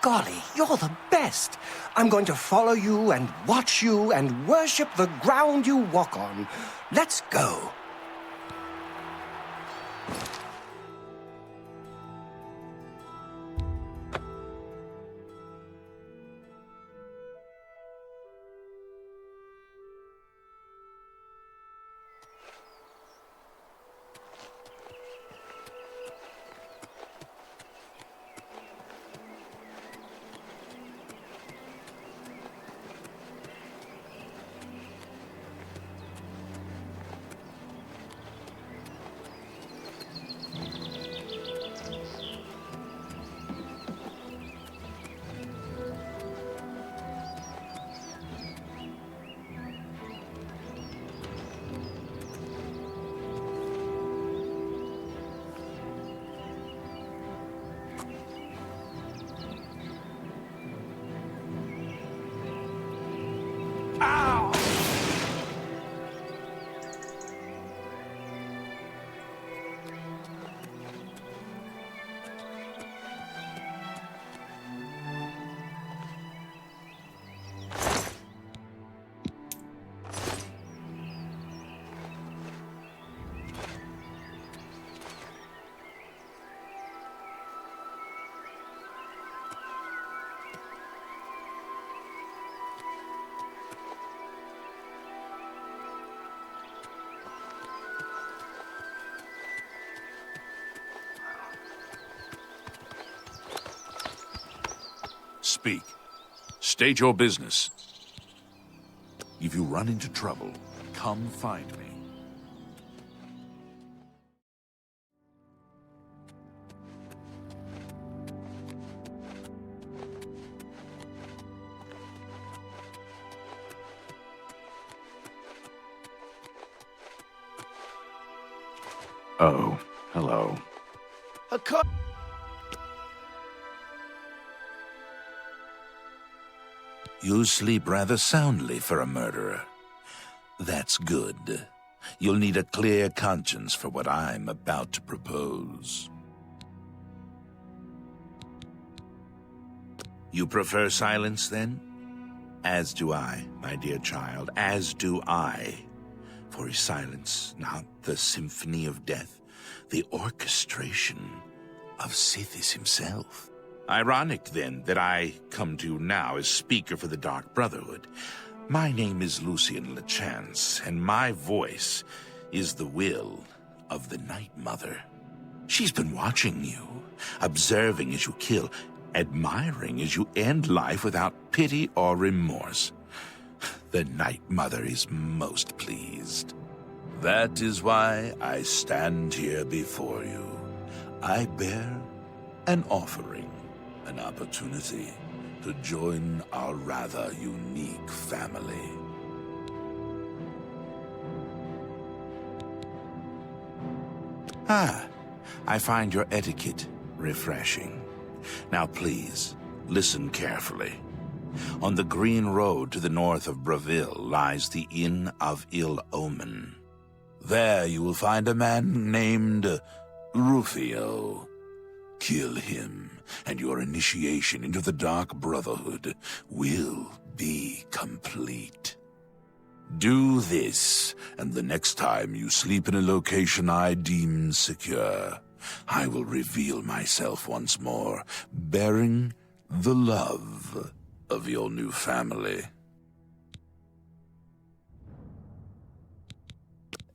golly, you're the best. I'm going to follow you and watch you and worship the ground you walk on. Let's go. Speak. State your business. If you run into trouble, come find me. Oh, hello. You sleep rather soundly for a murderer. That's good. You'll need a clear conscience for what I'm about to propose. You prefer silence, then? As do I, my dear child, as do I. For is silence not the symphony of death, the orchestration of Sithis himself? Ironic, then, that I come to you now as speaker for the Dark Brotherhood. My name is Lucian Lachance, and my voice is the will of the Night Mother. She's been watching you, observing as you kill, admiring as you end life without pity or remorse. The Night Mother is most pleased. That is why I stand here before you. I bear an offering. An opportunity to join our rather unique family. I find your etiquette refreshing. Now please, listen carefully. On the green road to the north of Breville lies the Inn of Ill Omen. There you will find a man named Rufio. Kill him, and your initiation into the Dark Brotherhood will be complete. Do this, and the next time you sleep in a location I deem secure, I will reveal myself once more, bearing the love of your new family.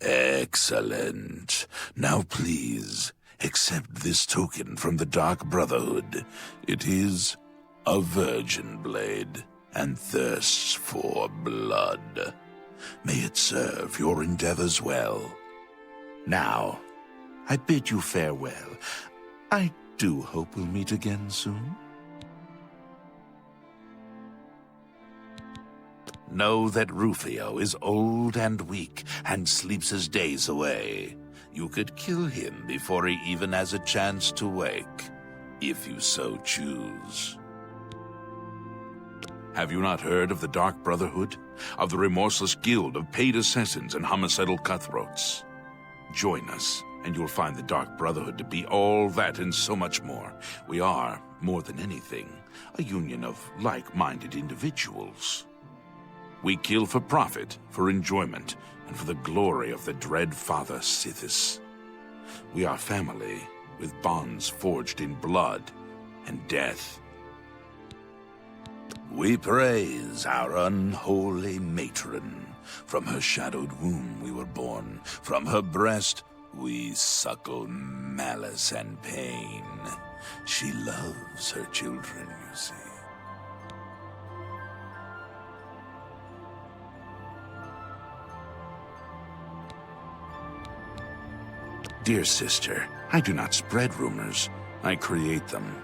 Excellent. Now please, accept this token from the Dark Brotherhood. It is a virgin blade, and thirsts for blood. May it serve your endeavors well. Now, I bid you farewell. I do hope we'll meet again soon. Know that Rufio is old and weak, and sleeps his days away. You could kill him before he even has a chance to wake, if you so choose. Have you not heard of the Dark Brotherhood? Of the remorseless guild of paid assassins and homicidal cutthroats? Join us, and you'll find the Dark Brotherhood to be all that and so much more. We are, more than anything, a union of like-minded individuals. We kill for profit, for enjoyment, and for the glory of the dread Father Sithis. We are family, with bonds forged in blood and death. We praise our unholy matron. From her shadowed womb we were born. From her breast we suckle malice and pain. She loves her children, you see. Dear sister, I do not spread rumors. I create them.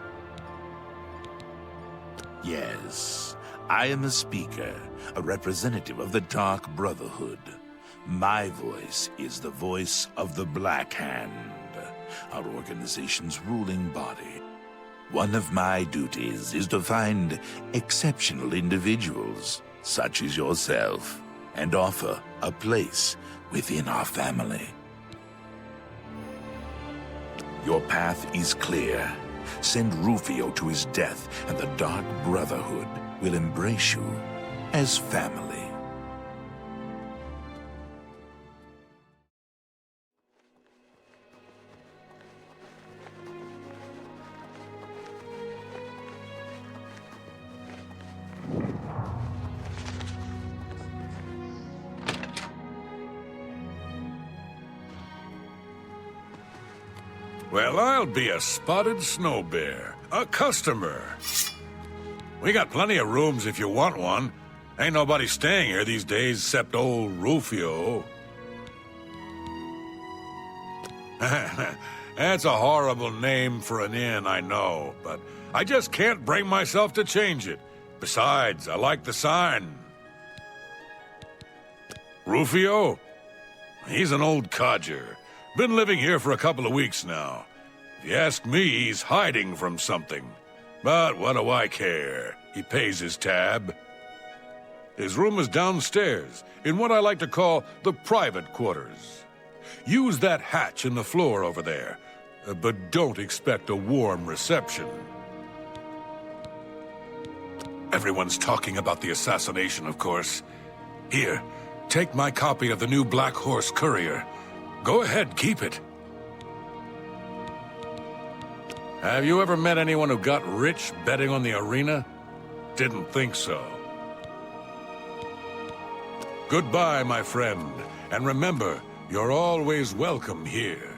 Yes, I am a speaker, a representative of the Dark Brotherhood. My voice is the voice of the Black Hand, our organization's ruling body. One of my duties is to find exceptional individuals, such as yourself, and offer a place within our family. Your path is clear. Send Rufio to his death, and the Dark Brotherhood will embrace you as family. Well, I'll be a spotted snow bear. A customer. We got plenty of rooms if you want one. Ain't nobody staying here these days except old Rufio. That's a horrible name for an inn, I know, but I just can't bring myself to change it. Besides, I like the sign. Rufio? He's an old codger. Been living here for a couple of weeks now. If you ask me, he's hiding from something. But what do I care? He pays his tab. His room is downstairs, in what I like to call the private quarters. Use that hatch in the floor over there, but don't expect a warm reception. Everyone's talking about the assassination, of course. Here, take my copy of the new Black Horse Courier. Go ahead, keep it. Have you ever met anyone who got rich betting on the arena? Didn't think so. Goodbye, my friend. And remember, you're always welcome here.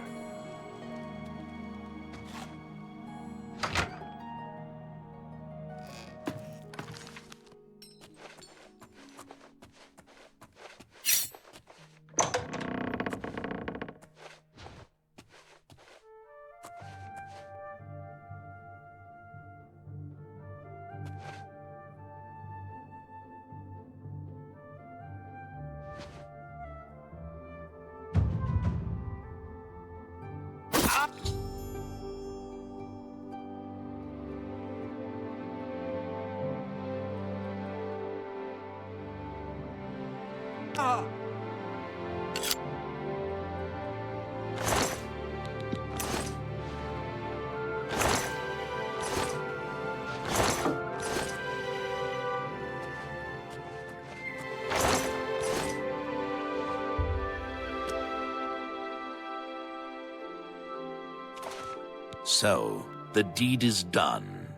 So, the deed is done.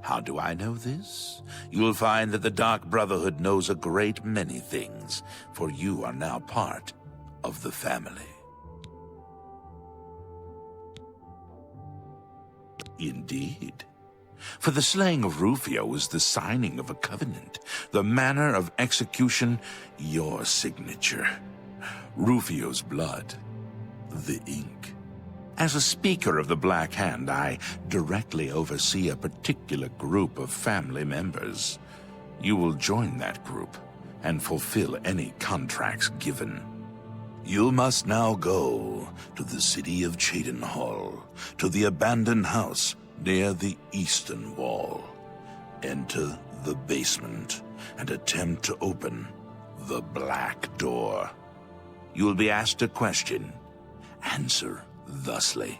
How do I know this? You'll find that the Dark Brotherhood knows a great many things, for you are now part of the family. Indeed. For the slaying of Rufio was the signing of a covenant, the manner of execution, your signature. Rufio's blood, the ink. As a speaker of the Black Hand, I directly oversee a particular group of family members. You will join that group and fulfill any contracts given. You must now go to the city of Cheydinhal, to the abandoned house near the eastern wall. Enter the basement and attempt to open the black door. You will be asked a question. Answer thusly.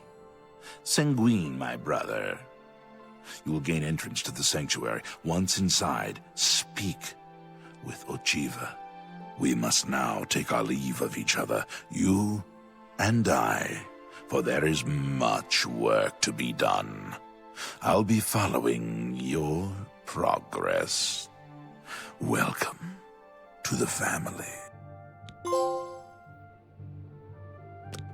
Sanguine, my brother. you will gain entrance to the sanctuary. Once inside, speak with Ocheeva. We must now take our leave of each other, you and I, for there is much work to be done. I'll be following your progress. Welcome to the family.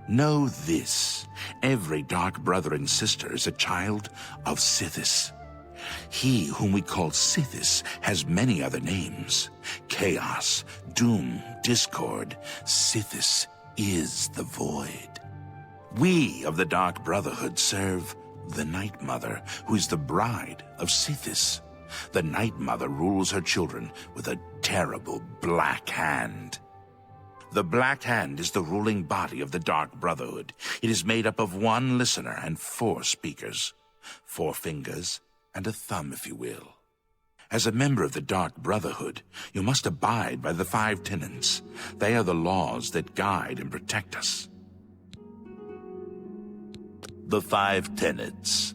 Know this, every dark brother and sister is a child of Sithis. He whom we call Sithis has many other names. Chaos, Doom, Discord. Sithis is the Void. We of the Dark Brotherhood serve the Night Mother, who is the bride of Sithis. The Night Mother rules her children with a terrible black hand. The Black Hand is the ruling body of the Dark Brotherhood. It is made up of 1 listener and 4 speakers. 4 fingers and a thumb, if you will. As a member of the Dark Brotherhood, you must abide by the 5 tenets. They are the laws that guide and protect us. The 5 tenets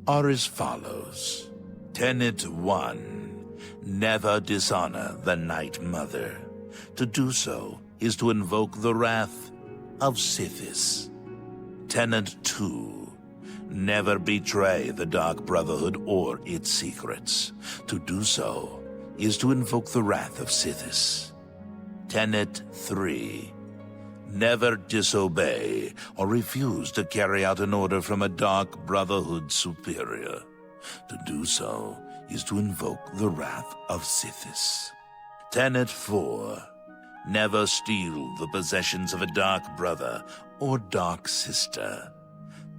are as follows. Tenet 1. Never dishonor the Night Mother. To do so is to invoke the wrath of Sithis. Tenet 2. Never betray the Dark Brotherhood or its secrets. To do so is to invoke the wrath of Sithis. Tenet 3. Never disobey or refuse to carry out an order from a Dark Brotherhood superior. To do so is to invoke the wrath of Sithis. Tenet 4. Never steal the possessions of a Dark Brother or Dark Sister.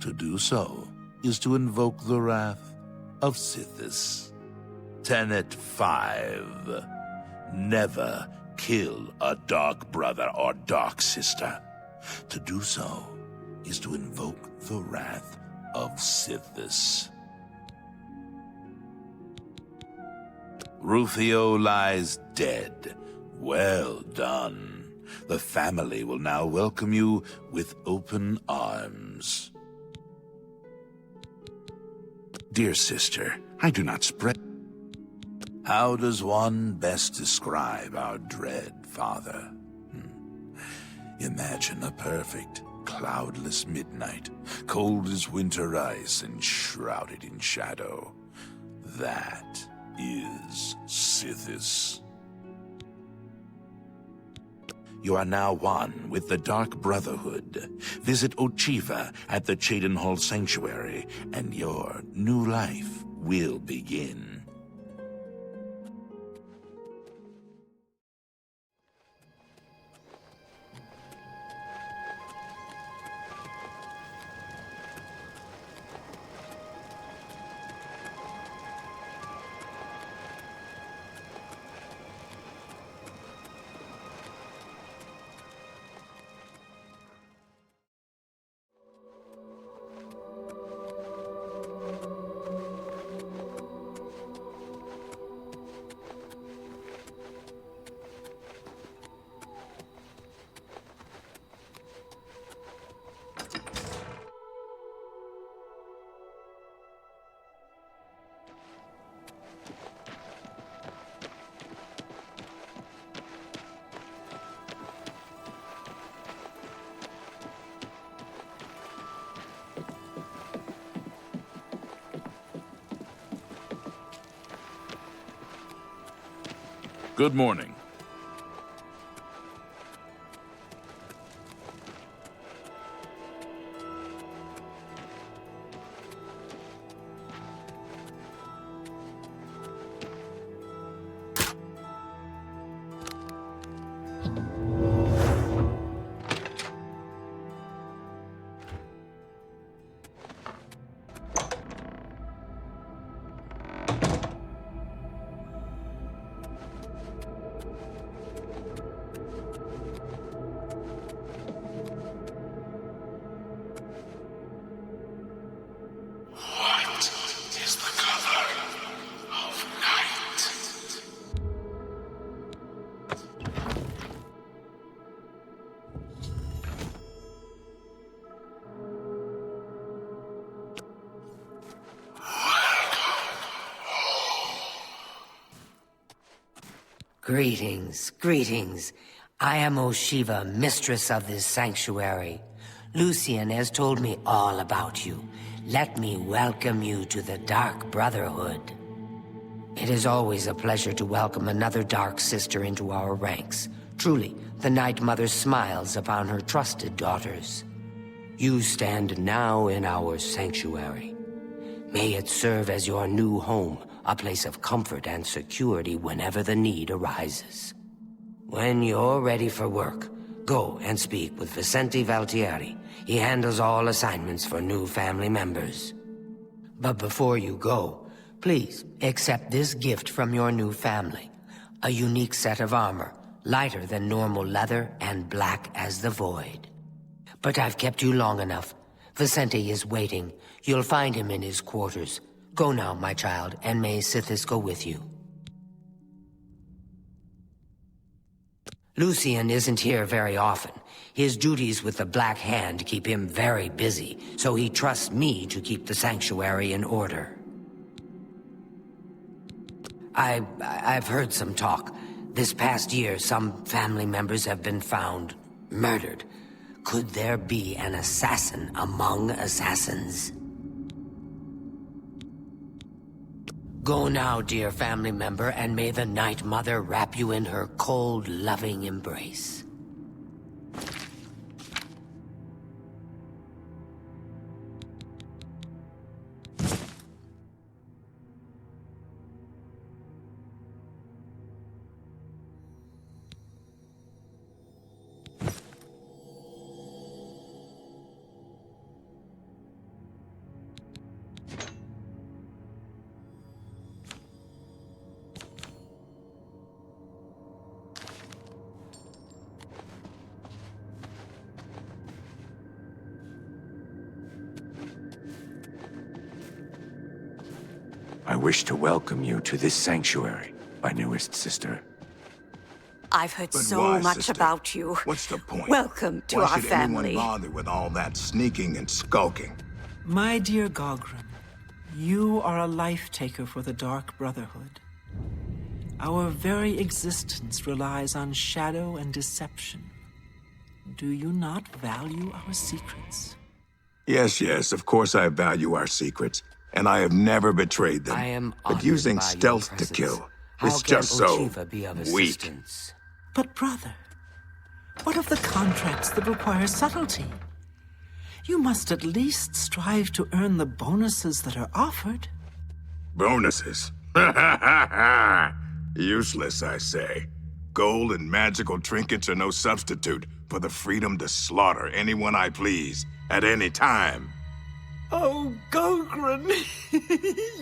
To do so is to invoke the wrath of Sithis. Tenet 5. Never kill a Dark Brother or Dark Sister. To do so is to invoke the wrath of Sithis. Rufio lies dead. Well done. The family will now welcome you with open arms. Dear sister, I do not spread. How does one best describe our dread father? Imagine a perfect, cloudless midnight, cold as winter ice and shrouded in shadow. That is Sithis. You are now one with the Dark Brotherhood. Visit Ocheeva at the Cheydinhal Sanctuary, and your new life will begin. Good morning. Greetings, greetings. I am Ocheeva, mistress of this sanctuary. Lucian has told me all about you. Let me welcome you to the Dark Brotherhood. It is always a pleasure to welcome another Dark Sister into our ranks. Truly, the Night Mother smiles upon her trusted daughters. You stand now in our sanctuary. May it serve as your new home, a place of comfort and security whenever the need arises. When you're ready for work, go and speak with Vicente Valtieri. He handles all assignments for new family members. But before you go, please accept this gift from your new family. A unique set of armor, lighter than normal leather and black as the void. But I've kept you long enough. Vicente is waiting. You'll find him in his quarters. Go now, my child, and may Sithis go with you. Lucian isn't here very often. His duties with the Black Hand keep him very busy, so he trusts me to keep the sanctuary in order. I've heard some talk. This past year, some family members have been found murdered. Could there be an assassin among assassins? Go now, dear family member, and may the Night Mother wrap you in her cold, loving embrace. I wish to welcome you to this sanctuary, my newest sister. I've heard But so why, much sister? about you. What's the point? Welcome to Why our should family. anyone bother with all that sneaking and skulking? My dear Gromm, you are a life-taker for the Dark Brotherhood. Our very existence relies on shadow and deception. Do you not value our secrets? Yes, of course I value our secrets, and I have never betrayed them. I am but honored using by your stealth to presence. kill How is can just so Ocheeva be of weak. assistance? But brother, what of the contracts that require subtlety? You must at least strive to earn the bonuses that are offered. Bonuses? Useless, I say. Gold and magical trinkets are no substitute for the freedom to slaughter anyone I please, at any time. Oh, Gromm,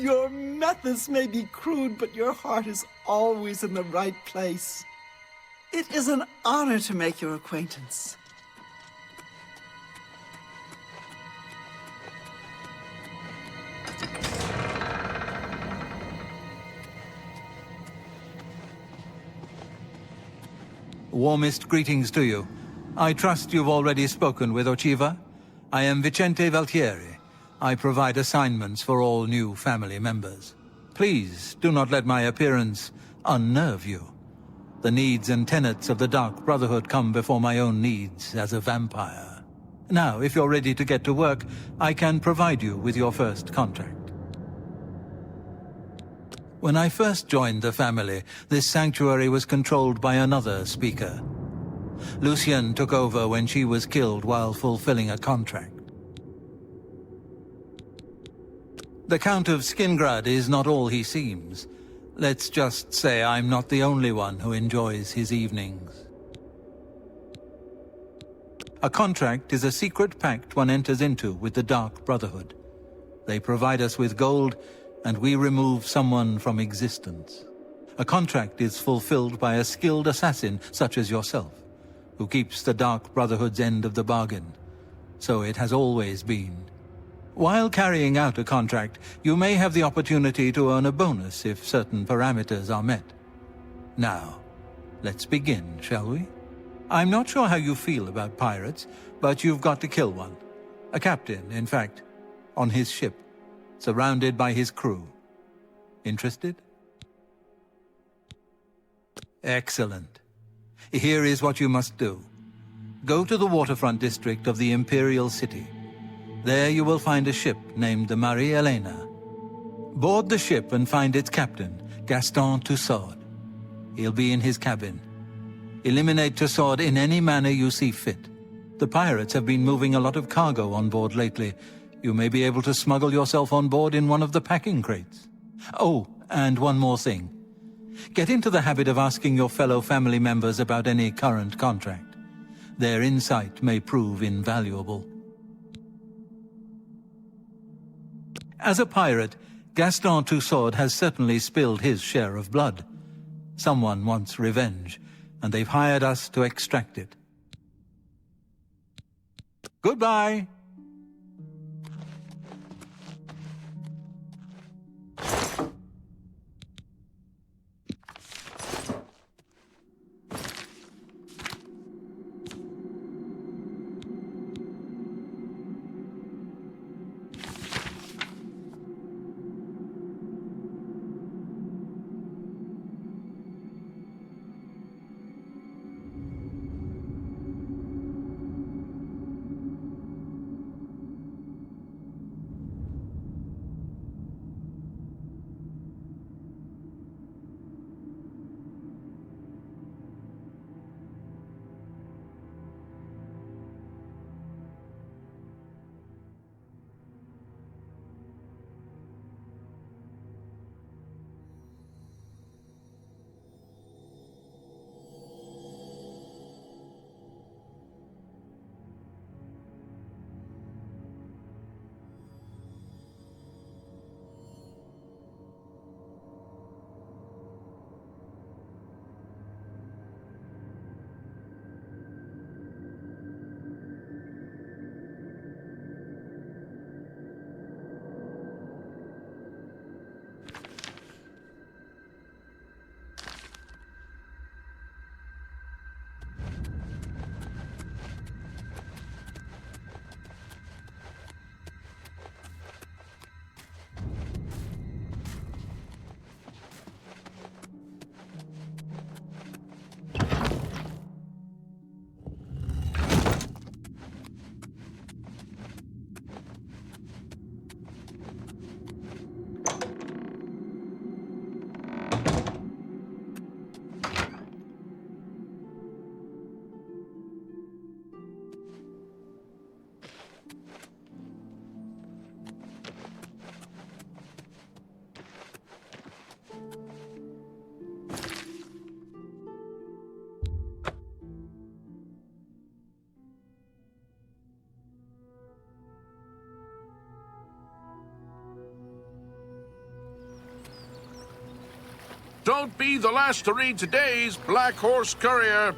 your methods may be crude, but your heart is always in the right place. It is an honor to make your acquaintance. Warmest greetings to you. I trust you've already spoken with Ocheeva. I am Vicente Valtieri. I provide assignments for all new family members. Please do not let my appearance unnerve you. The needs and tenets of the Dark Brotherhood come before my own needs as a vampire. Now, if you're ready to get to work, I can provide you with your first contract. When I first joined the family, this sanctuary was controlled by another speaker. Lucian took over when she was killed while fulfilling a contract. The Count of Skingrad is not all he seems. Let's just say I'm not the only one who enjoys his evenings. A contract is a secret pact one enters into with the Dark Brotherhood. They provide us with gold, and we remove someone from existence. A contract is fulfilled by a skilled assassin such as yourself, who keeps the Dark Brotherhood's end of the bargain. So it has always been. While carrying out a contract, you may have the opportunity to earn a bonus if certain parameters are met. Now, let's begin, shall we? I'm not sure how you feel about pirates, but you've got to kill one. A captain, in fact, on his ship, surrounded by his crew. Interested? Excellent. Here is what you must do. Go to the waterfront district of the Imperial City. There you will find a ship named the Marie Helena. Board the ship and find its captain, Gaston Tussaud. He'll be in his cabin. Eliminate Tussaud in any manner you see fit. The pirates have been moving a lot of cargo on board lately. You may be able to smuggle yourself on board in one of the packing crates. Oh, and one more thing. Get into the habit of asking your fellow family members about any current contract. Their insight may prove invaluable. As a pirate, Gaston Tussaud has certainly spilled his share of blood. Someone wants revenge, and they've hired us to extract it. Goodbye! Don't be the last to read today's Black Horse Courier.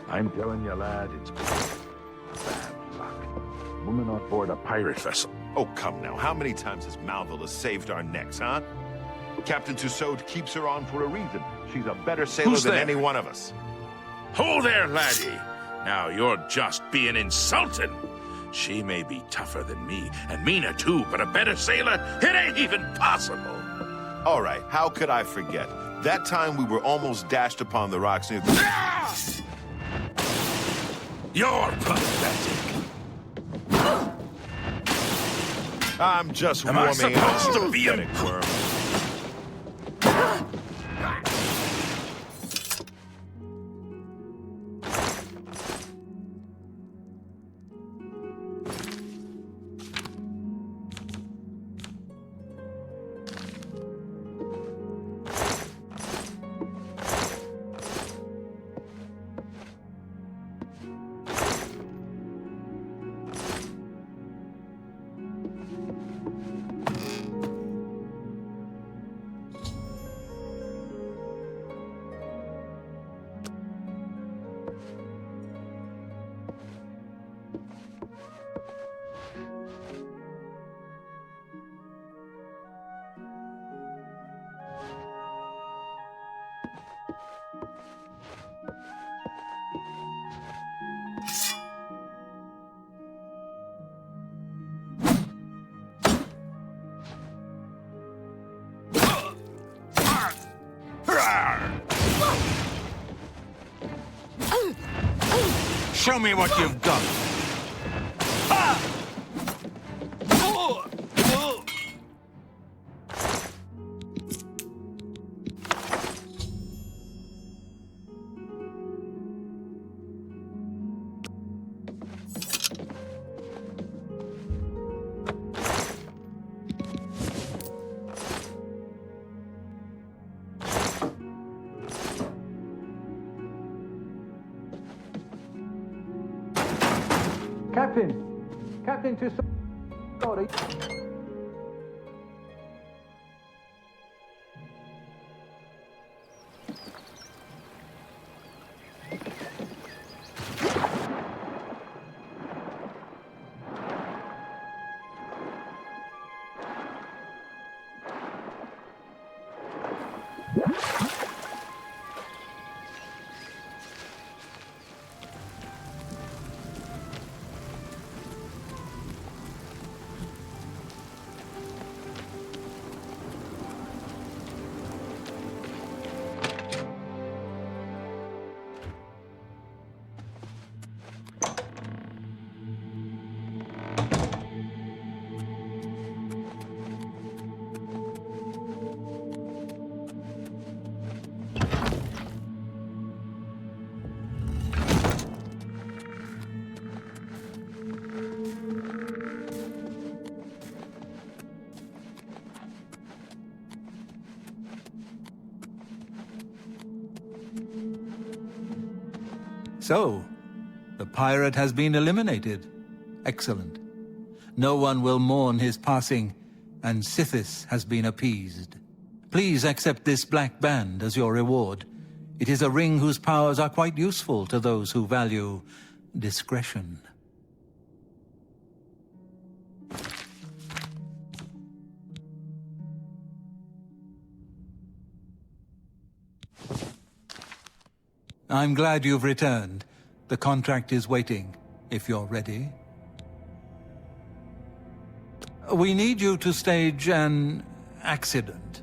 I'm telling you, lad, it's bad luck. Woman on board a pirate vessel. Oh, come now. How many times has Malville saved our necks, huh? Captain Tussaud keeps her on for a reason. She's a better sailor Who's than there? any one of us. Ho there, laddie. Now you're just being insulting. She may be tougher than me, and Mina too, but a better sailor? It ain't even possible. All right, how could I forget? That time we were almost dashed upon the rocks near... Ah! You're pathetic. I'm just Am I warming up. supposed to be a- Pathetic worm. Show me what you've got. Captain to sorry. So, the pirate has been eliminated. Excellent. No one will mourn his passing, and Sithis has been appeased. Please accept this black band as your reward. It is a ring whose powers are quite useful to those who value discretion. I'm glad you've returned. The contract is waiting, if you're ready. We need you to stage an accident.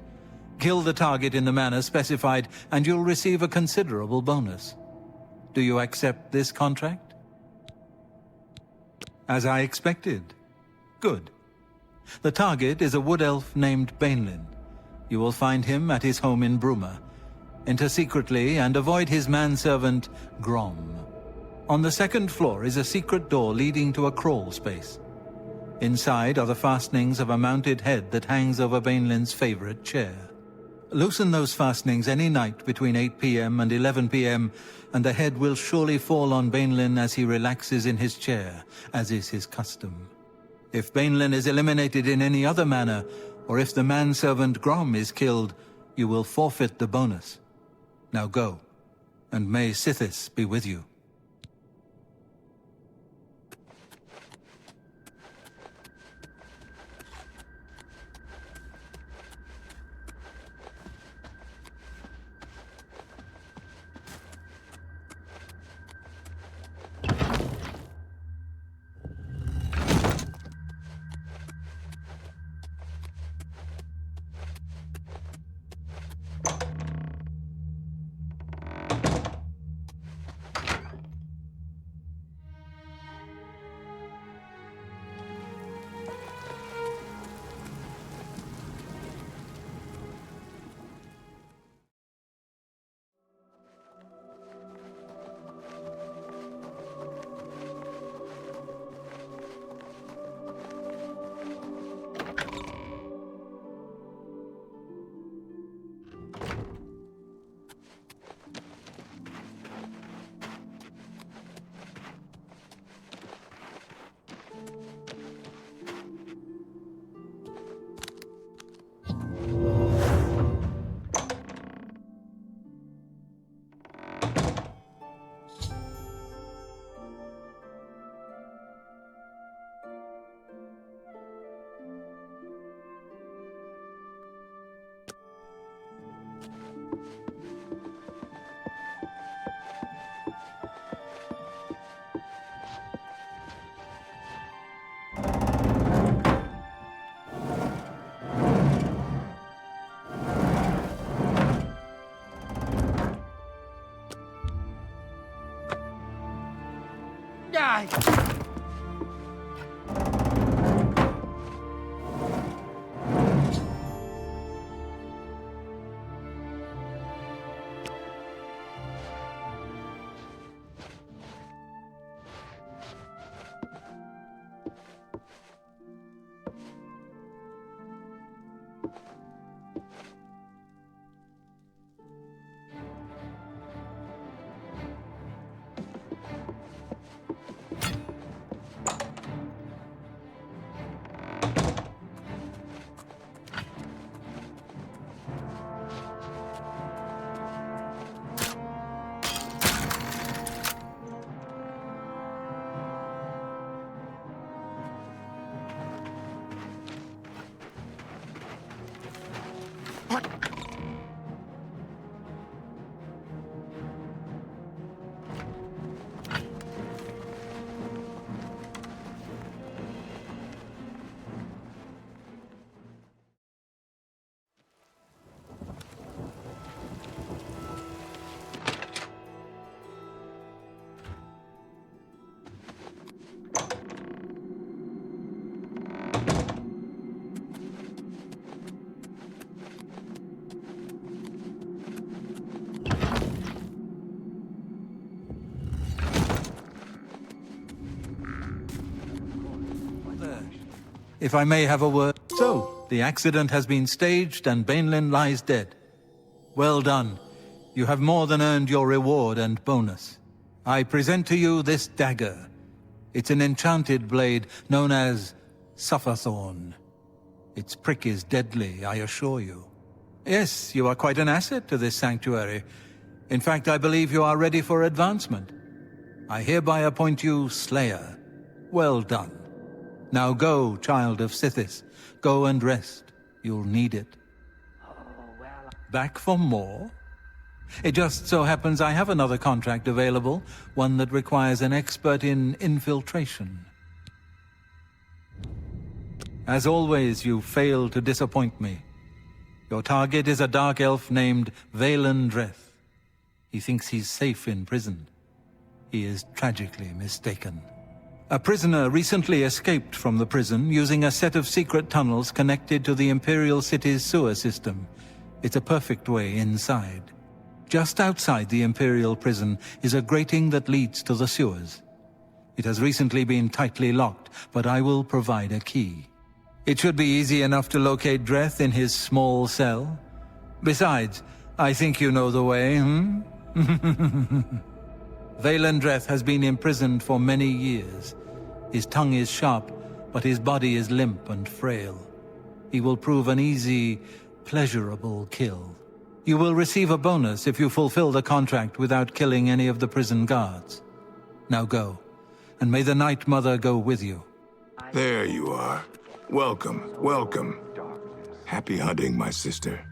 Kill the target in the manner specified, and you'll receive a considerable bonus. Do you accept this contract? As I expected. Good. The target is a wood elf named Baenlin. You will find him at his home in Bruma. Enter secretly and avoid his manservant, Gromm. On the second floor is a secret door leading to a crawl space. Inside are the fastenings of a mounted head that hangs over Baenlin's favorite chair. Loosen those fastenings any night between 8 p.m. and 11 p.m., and the head will surely fall on Baenlin as he relaxes in his chair, as is his custom. If Baenlin is eliminated in any other manner, or if the manservant Gromm is killed, you will forfeit the bonus. Now go, and may Sithis be with you. If I may have a word. So, the accident has been staged and Baenlin lies dead. Well done. You have more than earned your reward and bonus. I present to you this dagger. It's an enchanted blade known as Sufferthorn. Its prick is deadly, I assure you. Yes, you are quite an asset to this sanctuary. In fact, I believe you are ready for advancement. I hereby appoint you Slayer. Well done. Now go, child of Sithis. Go and rest. You'll need it. Back for more? It just so happens I have another contract available, one that requires an expert in infiltration. As always, you fail to disappoint me. Your target is a dark elf named Vaelin Dreth. He thinks he's safe in prison. He is tragically mistaken. A prisoner recently escaped from the prison using a set of secret tunnels connected to the Imperial City's sewer system. It's a perfect way inside. Just outside the Imperial prison is a grating that leads to the sewers. It has recently been tightly locked, but I will provide a key. It should be easy enough to locate Dreth in his small cell. Besides, I think you know the way, Vaelin Dreth has been imprisoned for many years. His tongue is sharp, but his body is limp and frail. He will prove an easy, pleasurable kill. You will receive a bonus if you fulfill the contract without killing any of the prison guards. Now go, and may the Night Mother go with you. There you are. Welcome, welcome. Happy hunting, my sister.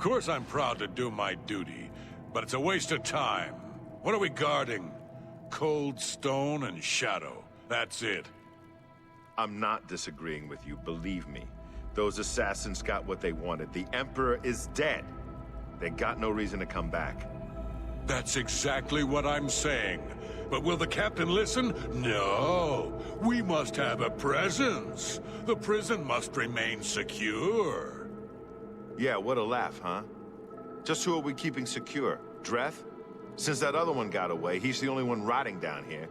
course I'm proud to do my duty, but it's a waste of time. What are we guarding? Cold stone and shadow. That's it. I'm not disagreeing with you, believe me. Those assassins got what they wanted. The Emperor is dead. They got no reason to come back. That's exactly what I'm saying. But will the captain listen? No. We must have a presence. The prison must remain secure. Yeah, what a laugh, huh? Just who are we keeping secure? Dreth? Since that other one got away, he's the only one rotting down here.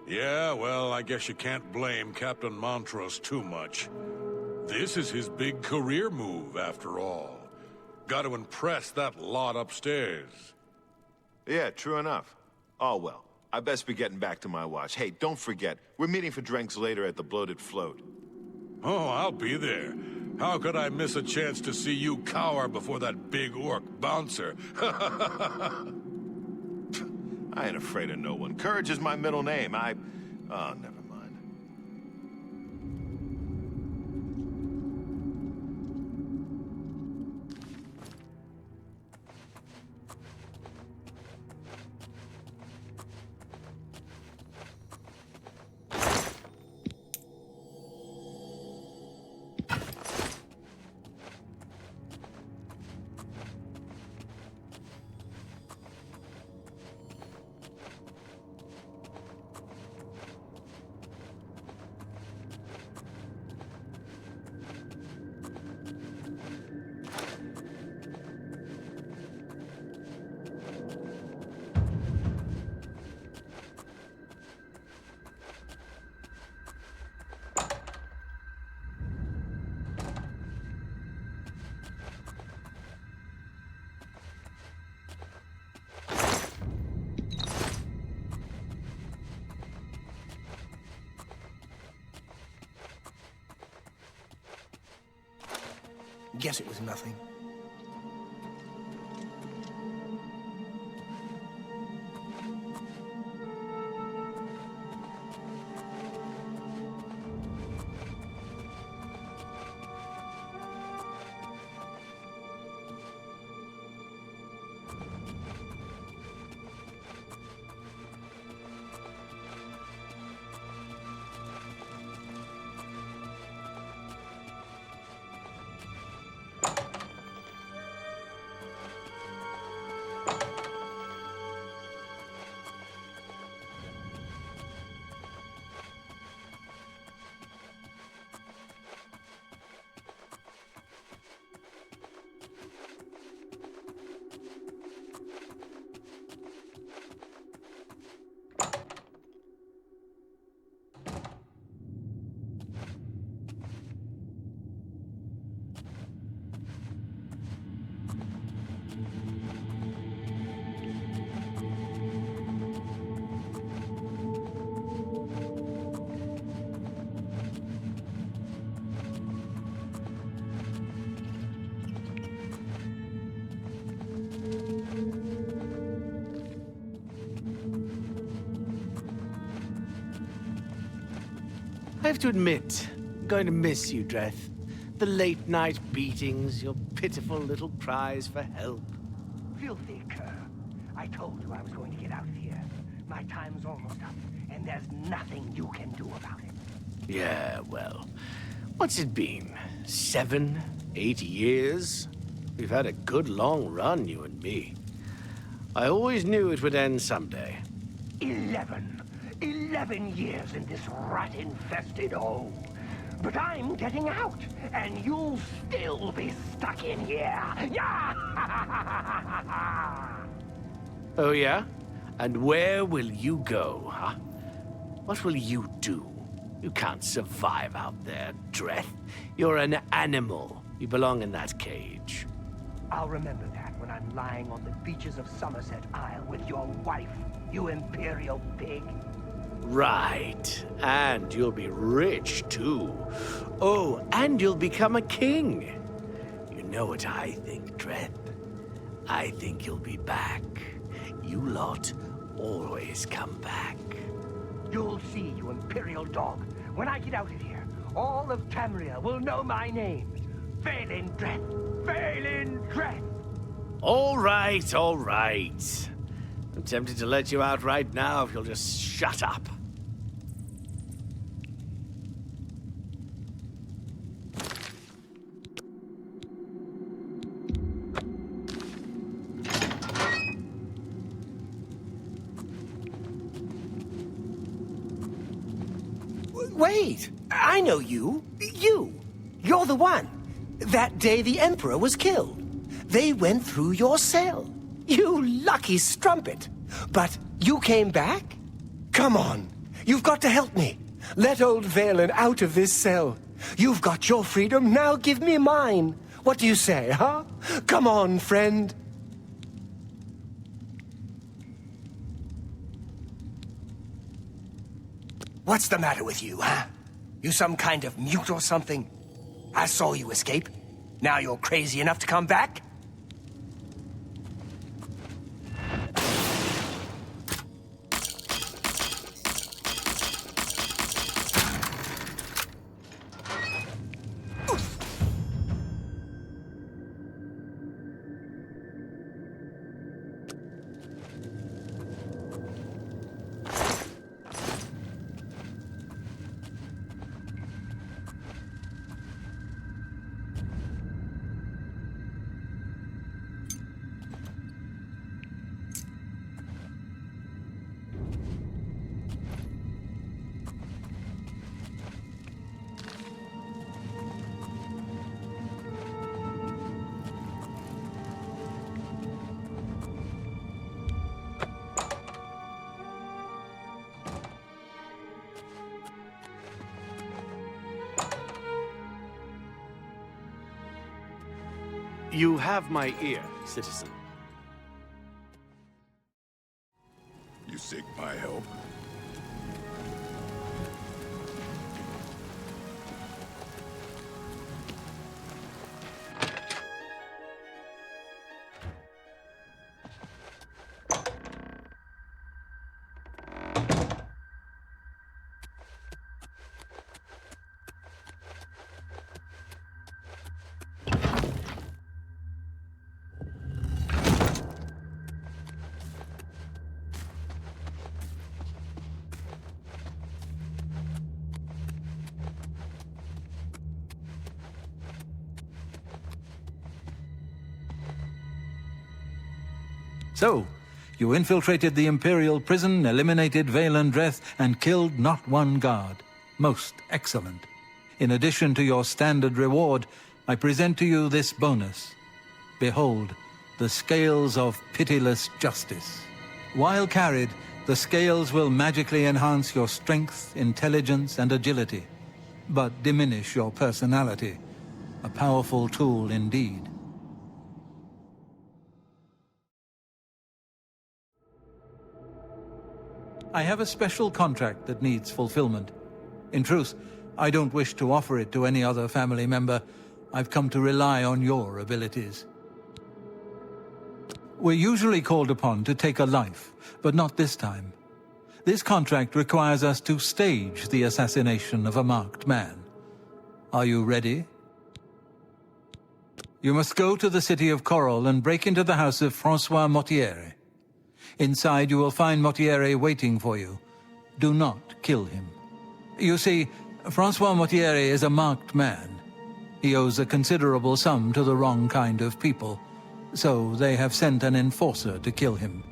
Yeah, well, I guess you can't blame Captain Montrose too much. This is his big career move, after all. Got to impress that lot upstairs. Yeah, true enough. Oh, well. I best be getting back to my watch. Hey, don't forget, we're meeting for drinks later at the Bloated Float. Oh, I'll be there. How could I miss a chance to see you cower before that big orc bouncer? I ain't afraid of no one. Courage is my middle name. Oh, never mind. Guess it was nothing. I have to admit, I'm going to miss you, Dreth. The late-night beatings, your pitiful little cries for help. Filthy cur. I told you I was going to get out of here. My time's almost up, and there's nothing you can do about it. Yeah, well, what's it been? 7, 8 years? We've had a good long run, you and me. I always knew it would end someday. 11 years in this rat-infested hole. But I'm getting out, and you'll still be stuck in here. Yeah! Oh, yeah? And where will you go, huh? What will you do? You can't survive out there, Dreth. You're an animal. You belong in that cage. I'll remember that when I'm lying on the beaches of Somerset Isle with your wife, you imperial pig. Right. And you'll be rich, too. Oh, and you'll become a king. You know what I think, Dreth? I think you'll be back. You lot always come back. You'll see, you imperial dog. When I get out of here, all of Tamriel will know my name. Baenlin Dreth. Baenlin Dreth! All right, all right. I'm tempted to let you out right now if you'll just shut up. Wait! I know you. You! You're the one. That day the Emperor was killed. They went through your cell. You lucky strumpet. But you came back? Come on. You've got to help me. Let old Baenlin out of this cell. You've got your freedom, now give me mine. What do you say, huh? Come on, friend. What's the matter with you, huh? You some kind of mute or something? I saw you escape. Now you're crazy enough to come back? You have my ear, citizen. You seek my help? So, you infiltrated the Imperial prison, eliminated Baenlin Dreth, and killed not one guard. Most excellent. In addition to your standard reward, I present to you this bonus. Behold, the scales of pitiless justice. While carried, the scales will magically enhance your strength, intelligence, and agility, but diminish your personality. A powerful tool indeed. I have a special contract that needs fulfillment. In truth, I don't wish to offer it to any other family member. I've come to rely on your abilities. We're usually called upon to take a life, but not this time. This contract requires us to stage the assassination of a marked man. Are you ready? You must go to the city of Coral and break into the house of Francois Mortieri. Inside you will find Mortieri waiting for you. Do not kill him. You see, Francois Mortieri is a marked man. He owes a considerable sum to the wrong kind of people, so they have sent an enforcer to kill him.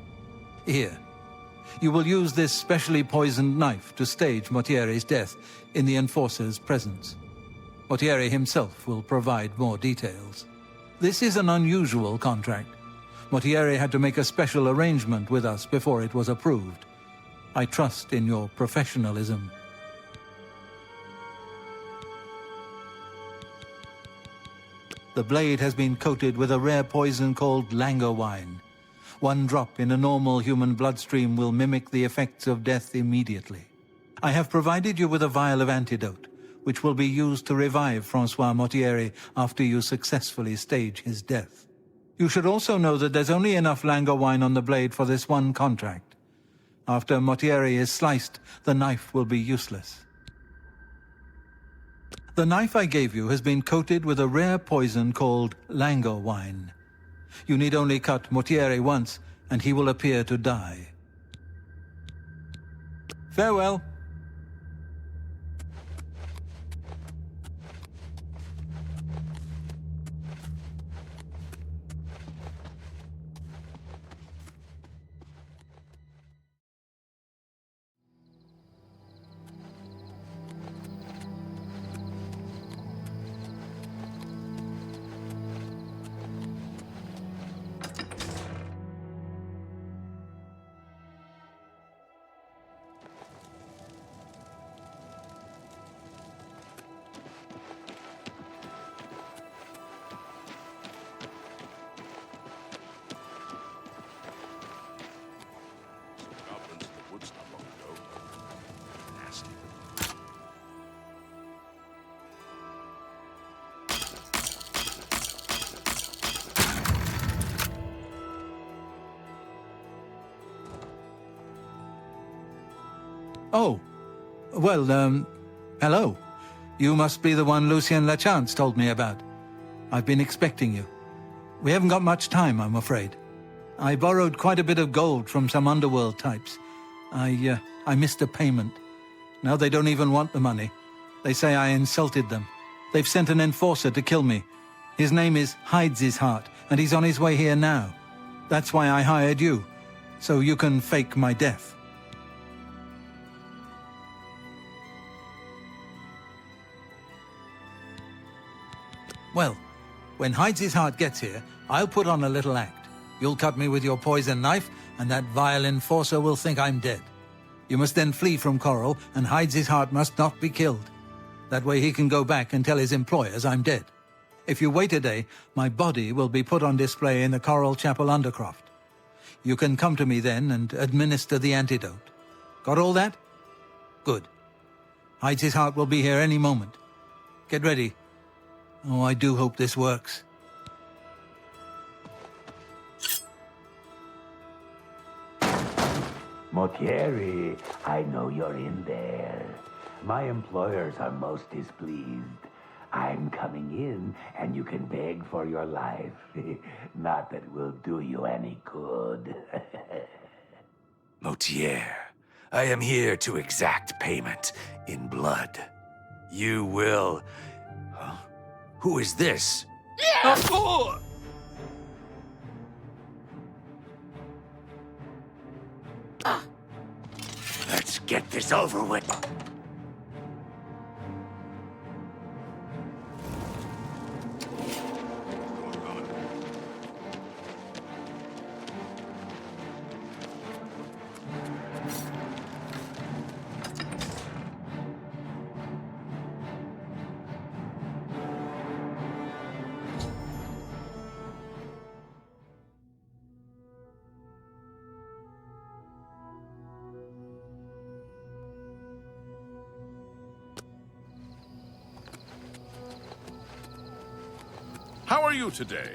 Here, you will use this specially poisoned knife to stage Mortieri's death in the enforcer's presence. Mortieri himself will provide more details. This is an unusual contract. Mortieri had to make a special arrangement with us before it was approved. I trust in your professionalism. The blade has been coated with a rare poison called langowine. One drop in a normal human bloodstream will mimic the effects of death immediately. I have provided you with a vial of antidote, which will be used to revive Francois Mortieri after you successfully stage his death. You should also know that there's only enough langowine on the blade for this one contract. After Mortieri is sliced, the knife will be useless. The knife I gave you has been coated with a rare poison called lango wine. You need only cut Mortieri once, and he will appear to die. Farewell. Oh, well, hello. You must be the one Lucien Lachance told me about. I've been expecting you. We haven't got much time, I'm afraid. I borrowed quite a bit of gold from some underworld types. I missed a payment. Now they don't even want the money. They say I insulted them. They've sent an enforcer to kill me. His name is Hides His Heart, and he's on his way here now. That's why I hired you, so you can fake my death. Well, when Hides His Heart gets here, I'll put on a little act. You'll cut me with your poison knife, and that vile enforcer will think I'm dead. You must then flee from Coral, and Hides His Heart must not be killed. That way he can go back and tell his employers I'm dead. If you wait a day, my body will be put on display in the Coral Chapel Undercroft. You can come to me then and administer the antidote. Got all that? Good. Hides His Heart will be here any moment. Get ready. Oh, I do hope this works. Mortieri, I know you're in there. My employers are most displeased. I'm coming in, and you can beg for your life. Not that it will do you any good. Mortier, I am here to exact payment in blood. You will... Huh? Who is this? Oh! Let's get this over with. How are you today?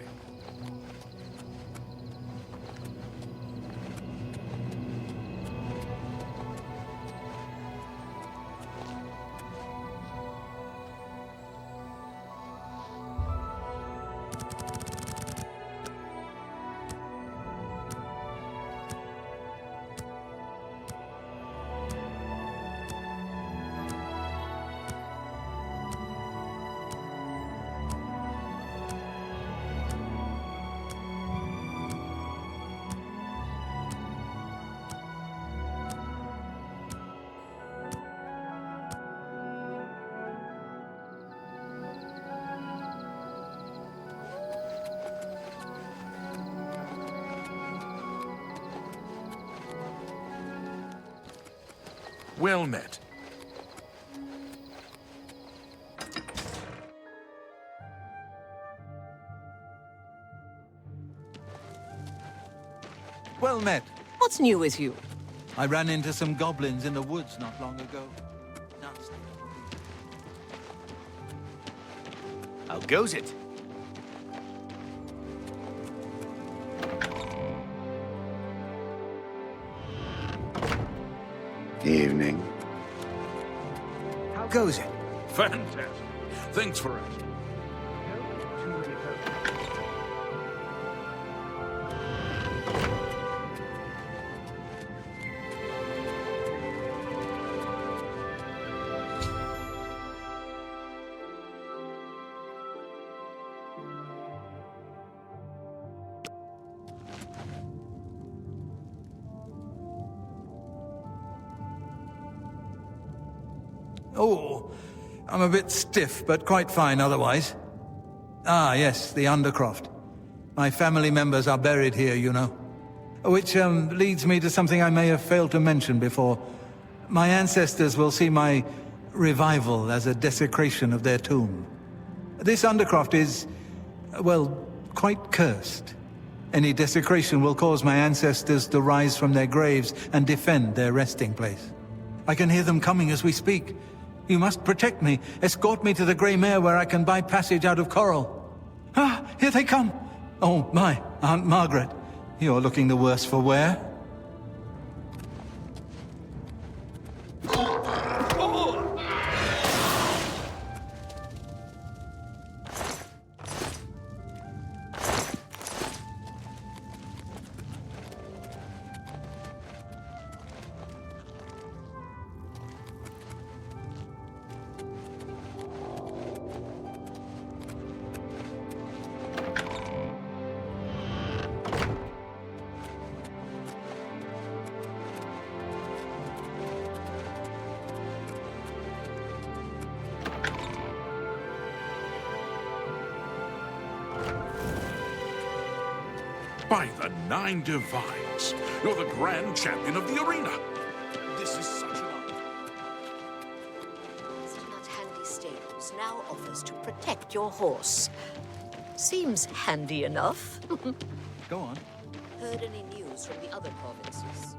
Well met. Well met. What's new with you? I ran into some goblins in the woods not long ago. Nasty. How goes it? Evening. How goes it? Fantastic. Thanks for... Oh, I'm a bit stiff, but quite fine otherwise. Ah, yes, the Undercroft. My family members are buried here, you know. Which leads me to something I may have failed to mention before. My ancestors will see my revival as a desecration of their tomb. This Undercroft is, well, quite cursed. Any desecration will cause my ancestors to rise from their graves and defend their resting place. I can hear them coming as we speak. You must protect me. Escort me to the Grey Mare where I can buy passage out of Coral. Ah, here they come. Oh, my, Aunt Margaret. You're looking the worse for wear. By the Nine Divines, you're the grand champion of the arena. This is such an honor. Astronaut Handy Stables now offers to protect your horse. Seems handy enough. Go on. Heard any news from the other provinces?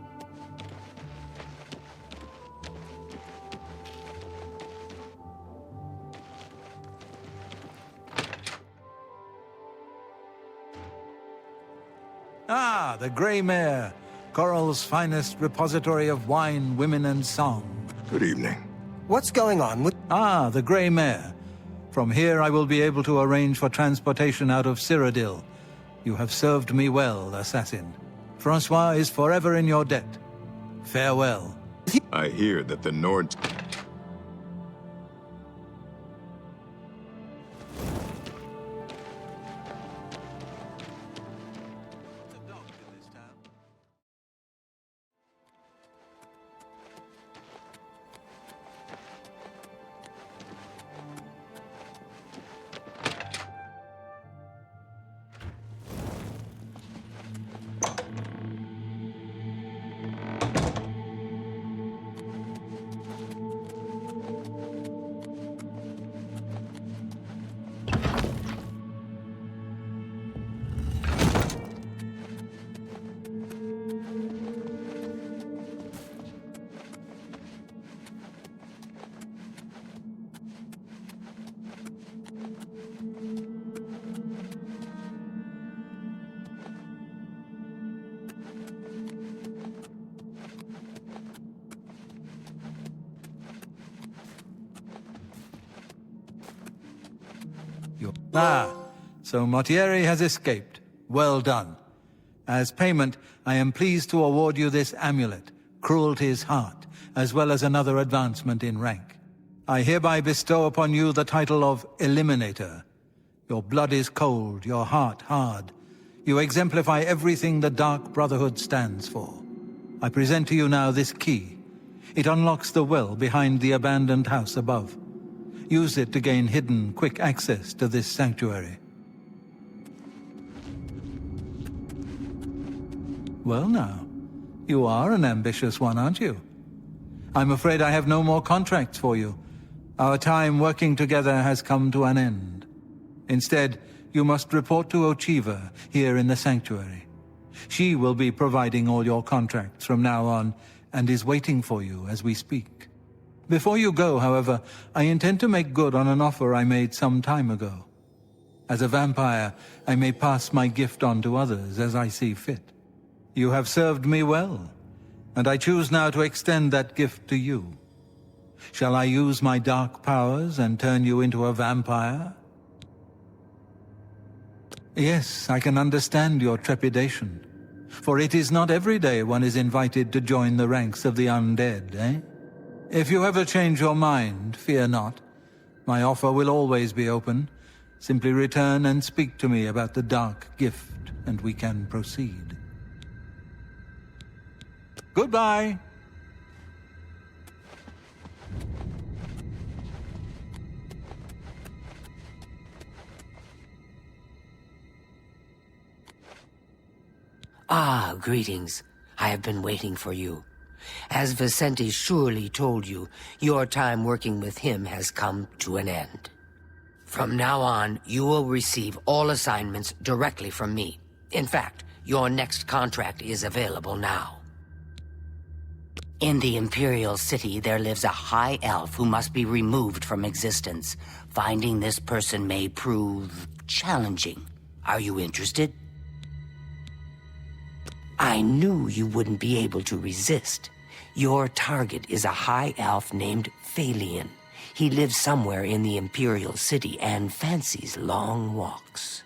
Ah, the Grey Mare. Coral's finest repository of wine, women, and song. Good evening. What's going on with... Ah, the Grey Mare. From here I will be able to arrange for transportation out of Cyrodiil. You have served me well, assassin. Francois is forever in your debt. Farewell. I hear that the Nords... Ah, so Valtieri has escaped. Well done. As payment, I am pleased to award you this amulet, Cruelty's Heart, as well as another advancement in rank. I hereby bestow upon you the title of Eliminator. Your blood is cold, your heart hard. You exemplify everything the Dark Brotherhood stands for. I present to you now this key. It unlocks the well behind the abandoned house above. Use it to gain hidden, quick access to this sanctuary. Well now, you are an ambitious one, aren't you? I'm afraid I have no more contracts for you. Our time working together has come to an end. Instead, you must report to Ocheeva here in the sanctuary. She will be providing all your contracts from now on, and is waiting for you as we speak. Before you go, however, I intend to make good on an offer I made some time ago. As a vampire, I may pass my gift on to others as I see fit. You have served me well, and I choose now to extend that gift to you. Shall I use my dark powers and turn you into a vampire? Yes, I can understand your trepidation. For it is not every day one is invited to join the ranks of the undead, eh? If you ever change your mind, fear not. My offer will always be open. Simply return and speak to me about the dark gift, and we can proceed. Goodbye! Ah, greetings. I have been waiting for you. As Vicente surely told you, your time working with him has come to an end. From now on, you will receive all assignments directly from me. In fact, your next contract is available now. In the Imperial City, there lives a high elf who must be removed from existence. Finding this person may prove challenging. Are you interested? I knew you wouldn't be able to resist. Your target is a high elf named Baenlin. He lives somewhere in the Imperial City and fancies long walks.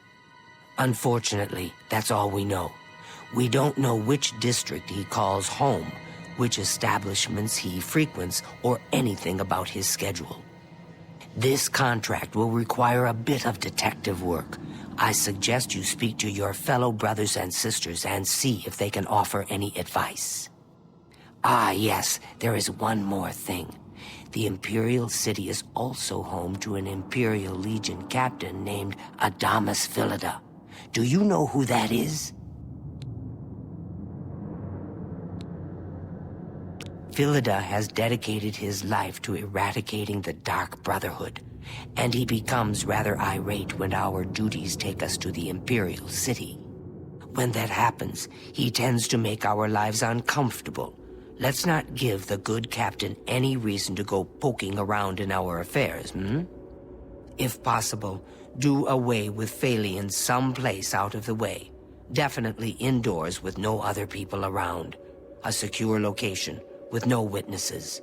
Unfortunately, that's all we know. We don't know which district he calls home, which establishments he frequents, or anything about his schedule. This contract will require a bit of detective work. I suggest you speak to your fellow brothers and sisters and see if they can offer any advice. Ah, yes, there is one more thing. The Imperial City is also home to an Imperial Legion captain named Adamus Philida. Do you know who that is? Philida has dedicated his life to eradicating the Dark Brotherhood, and he becomes rather irate when our duties take us to the Imperial City. When that happens, he tends to make our lives uncomfortable. Let's not give the good captain any reason to go poking around in our affairs, If possible, do away with Baenlin someplace out of the way. Definitely indoors with no other people around. A secure location with no witnesses.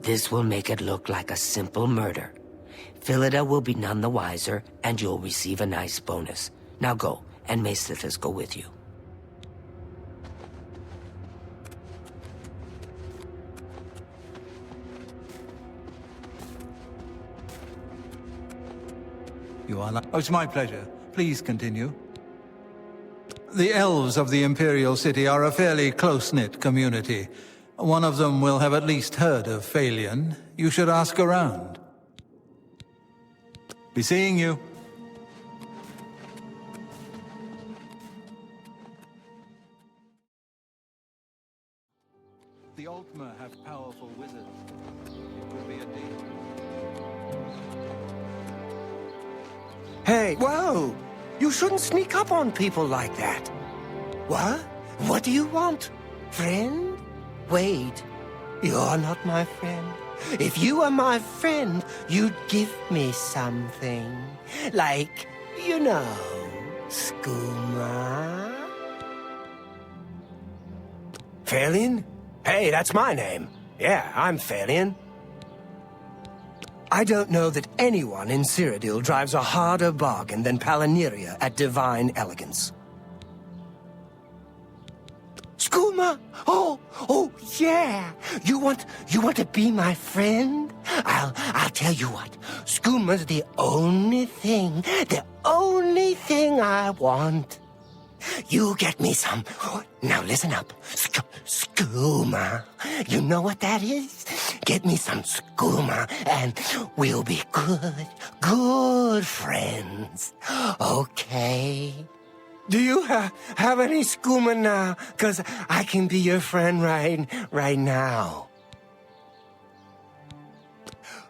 This will make it look like a simple murder. Philida will be none the wiser, and you'll receive a nice bonus. Now go, and may Sithis go with you. You are Oh, it's my pleasure. Please continue. The elves of the Imperial City are a fairly close-knit community. One of them will have at least heard of Baenlin. You should ask around. Be seeing you. The Altmer have powerful wizards. It would be a deal. Hey, whoa! You shouldn't sneak up on people like that. What? What do you want? Friend? Wait, you're not my friend. If you were my friend, you'd give me something. Like, you know, skooma. Baenlin? Hey, that's my name. Yeah, I'm Baenlin. I don't know that anyone in Cyrodiil drives a harder bargain than Paliniria at Divine Elegance. Skooma! Oh, yeah! You want to be my friend? I'll tell you what. Skooma's the only thing I want. You get me some. Now listen up. Skooma. You know what that is? Get me some skooma and we'll be good friends. Okay? Do you have any skooma now? 'Cause I can be your friend right now.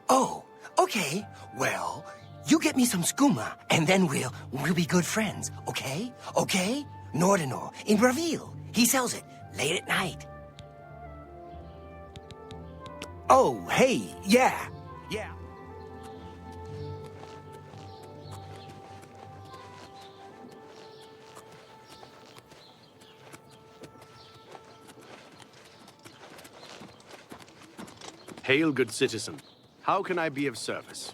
Oh, okay. Well, you get me some skooma, and then we'll be good friends, okay? Okay? Nordenor, in Bravil. He sells it late at night. Oh, hey, yeah. Hail, good citizen. How can I be of service?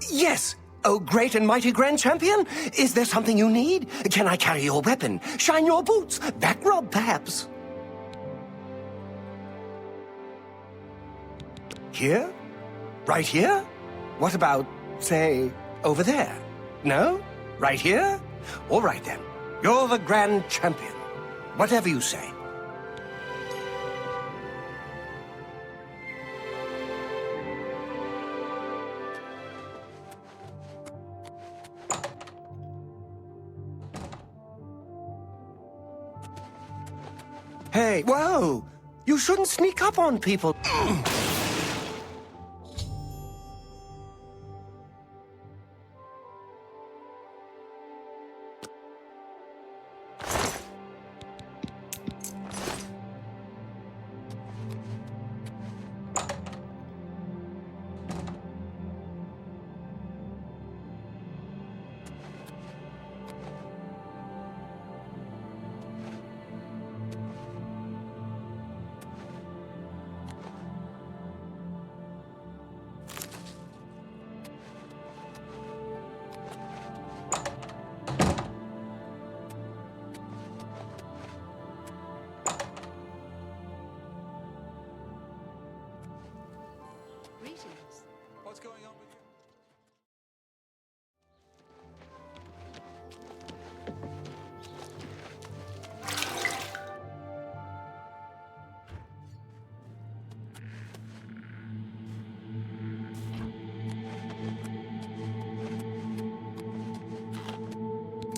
Yes! Oh, great and mighty Grand Champion! Is there something you need? Can I carry your weapon? Shine your boots? Back rub, perhaps? Here? Right here? What about, say, over there? No? Right here? All right, then. You're the Grand Champion. Whatever you say. Hey, whoa! You shouldn't sneak up on people. What's going on with you?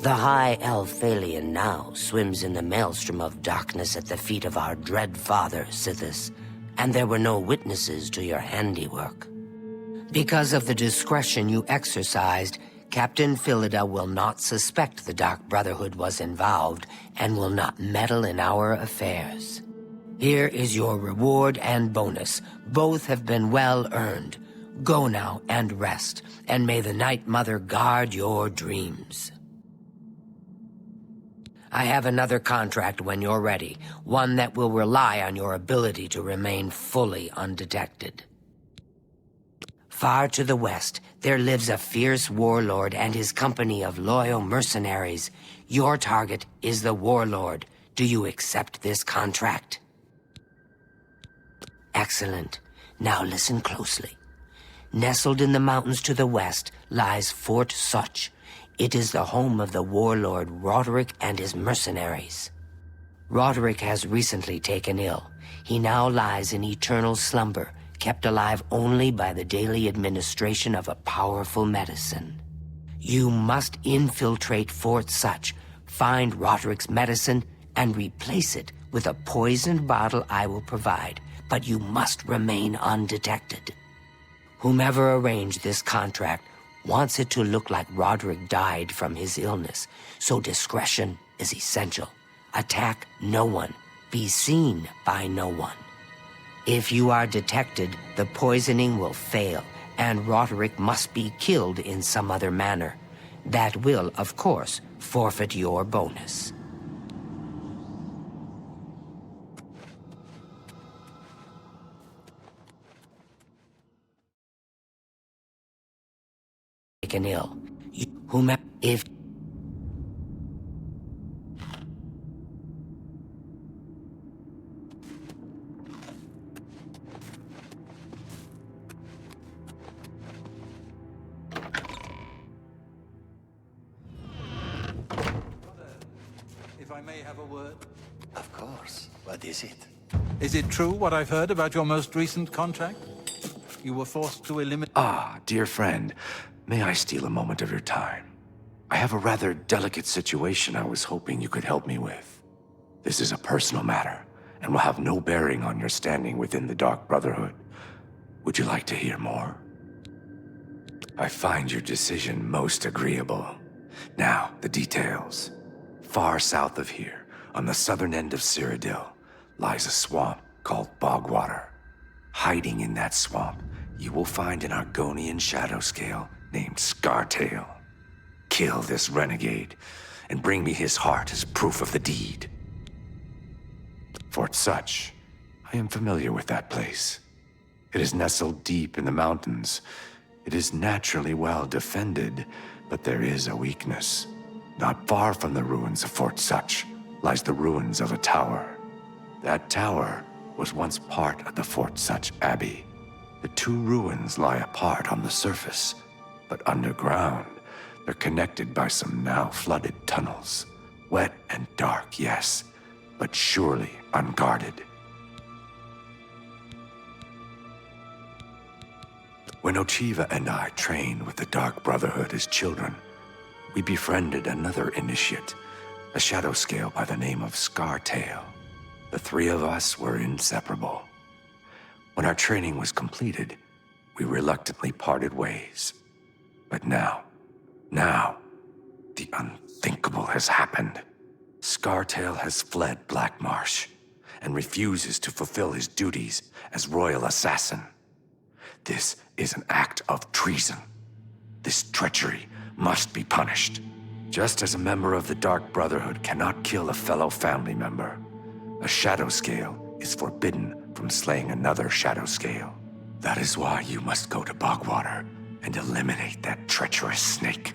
The High Elfalion now swims in the maelstrom of darkness at the feet of our dread father, Sithis, and there were no witnesses to your handiwork. Because of the discretion you exercised, Captain Philida will not suspect the Dark Brotherhood was involved and will not meddle in our affairs. Here is your reward and bonus. Both have been well earned. Go now and rest, and may the Night Mother guard your dreams. I have another contract when you're ready, one that will rely on your ability to remain fully undetected. Far to the west, there lives a fierce warlord and his company of loyal mercenaries. Your target is the warlord. Do you accept this contract? Excellent. Now listen closely. Nestled in the mountains to the west lies Fort Such. It is the home of the warlord Roderick and his mercenaries. Roderick has recently taken ill. He now lies in eternal slumber, kept alive only by the daily administration of a powerful medicine. You must infiltrate Fort Such, find Roderick's medicine, and replace it with a poisoned bottle I will provide, but you must remain undetected. Whomever arranged this contract wants it to look like Roderick died from his illness, so discretion is essential. Attack no one. Be seen by no one. If you are detected, the poisoning will fail, and Roderick must be killed in some other manner. That will, of course, forfeit your bonus. Taken ill. If I may have a word? Of course. What is it? Is it true what I've heard about your most recent contract? You were forced to eliminate... Ah, dear friend. May I steal a moment of your time? I have a rather delicate situation I was hoping you could help me with. This is a personal matter, and will have no bearing on your standing within the Dark Brotherhood. Would you like to hear more? I find your decision most agreeable. Now, the details. Far south of here, on the southern end of Cyrodiil, lies a swamp called Bogwater. Hiding in that swamp, you will find an Argonian shadowscale named Scartail. Kill this renegade, and bring me his heart as proof of the deed. Fort Such, I am familiar with that place. It is nestled deep in the mountains. It is naturally well defended, but there is a weakness. Not far from the ruins of Fort Such lies the ruins of a tower. That tower was once part of the Fort Such Abbey. The two ruins lie apart on the surface, but underground, they're connected by some now flooded tunnels. Wet and dark, yes, but surely unguarded. When Ocheeva and I trained with the Dark Brotherhood as children, we befriended another initiate, a shadowscale by the name of Scartail. The three of us were inseparable. When our training was completed, we reluctantly parted ways. But now, the unthinkable has happened. Scartail has fled Black Marsh and refuses to fulfill his duties as royal assassin. This is an act of treason. This treachery must be punished. Just as a member of the Dark Brotherhood cannot kill a fellow family member, a shadowscale is forbidden from slaying another shadowscale. That is why you must go to Bogwater and eliminate that treacherous snake.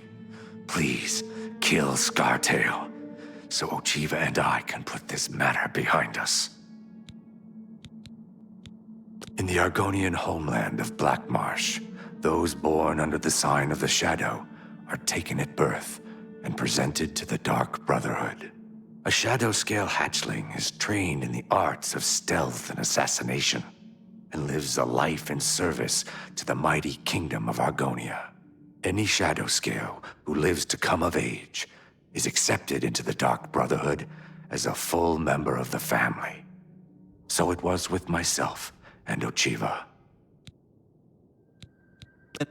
Please, kill Scartail, so Ocheeva and I can put this matter behind us. In the Argonian homeland of Black Marsh, those born under the sign of the Shadow are taken at birth and presented to the Dark Brotherhood. A Shadowscale hatchling is trained in the arts of stealth and assassination, and lives a life in service to the mighty kingdom of Argonia. Any Shadowscale who lives to come of age is accepted into the Dark Brotherhood as a full member of the family. So it was with myself and Ocheeva.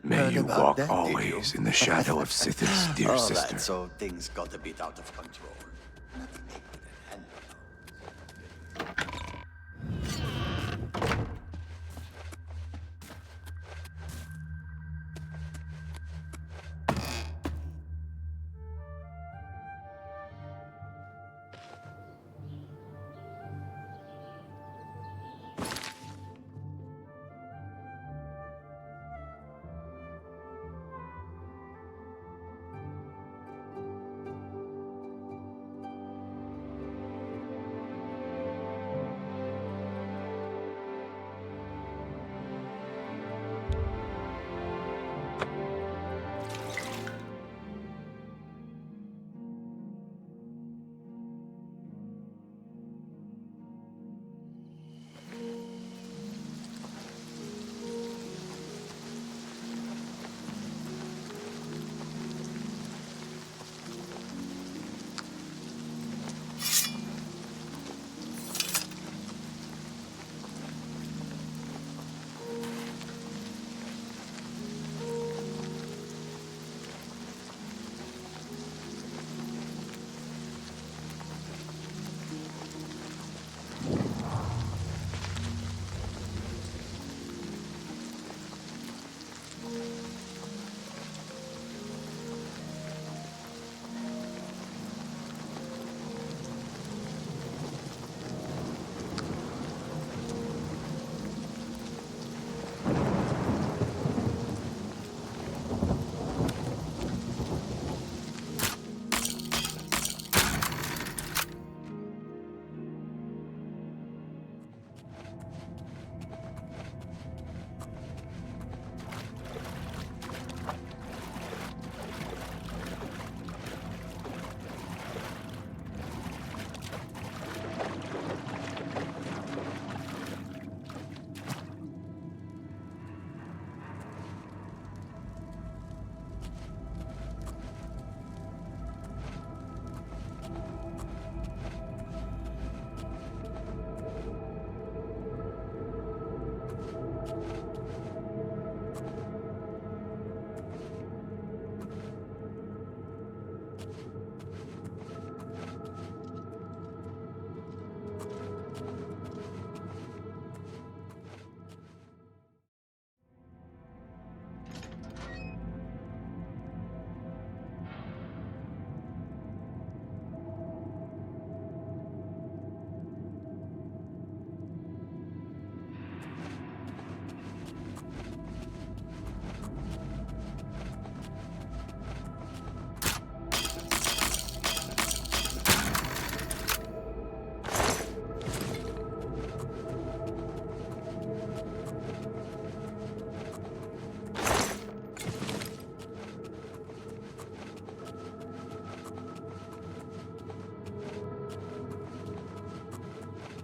May you walk always in the shadow of Sithis, dear sister. Right, so things got a bit out of control.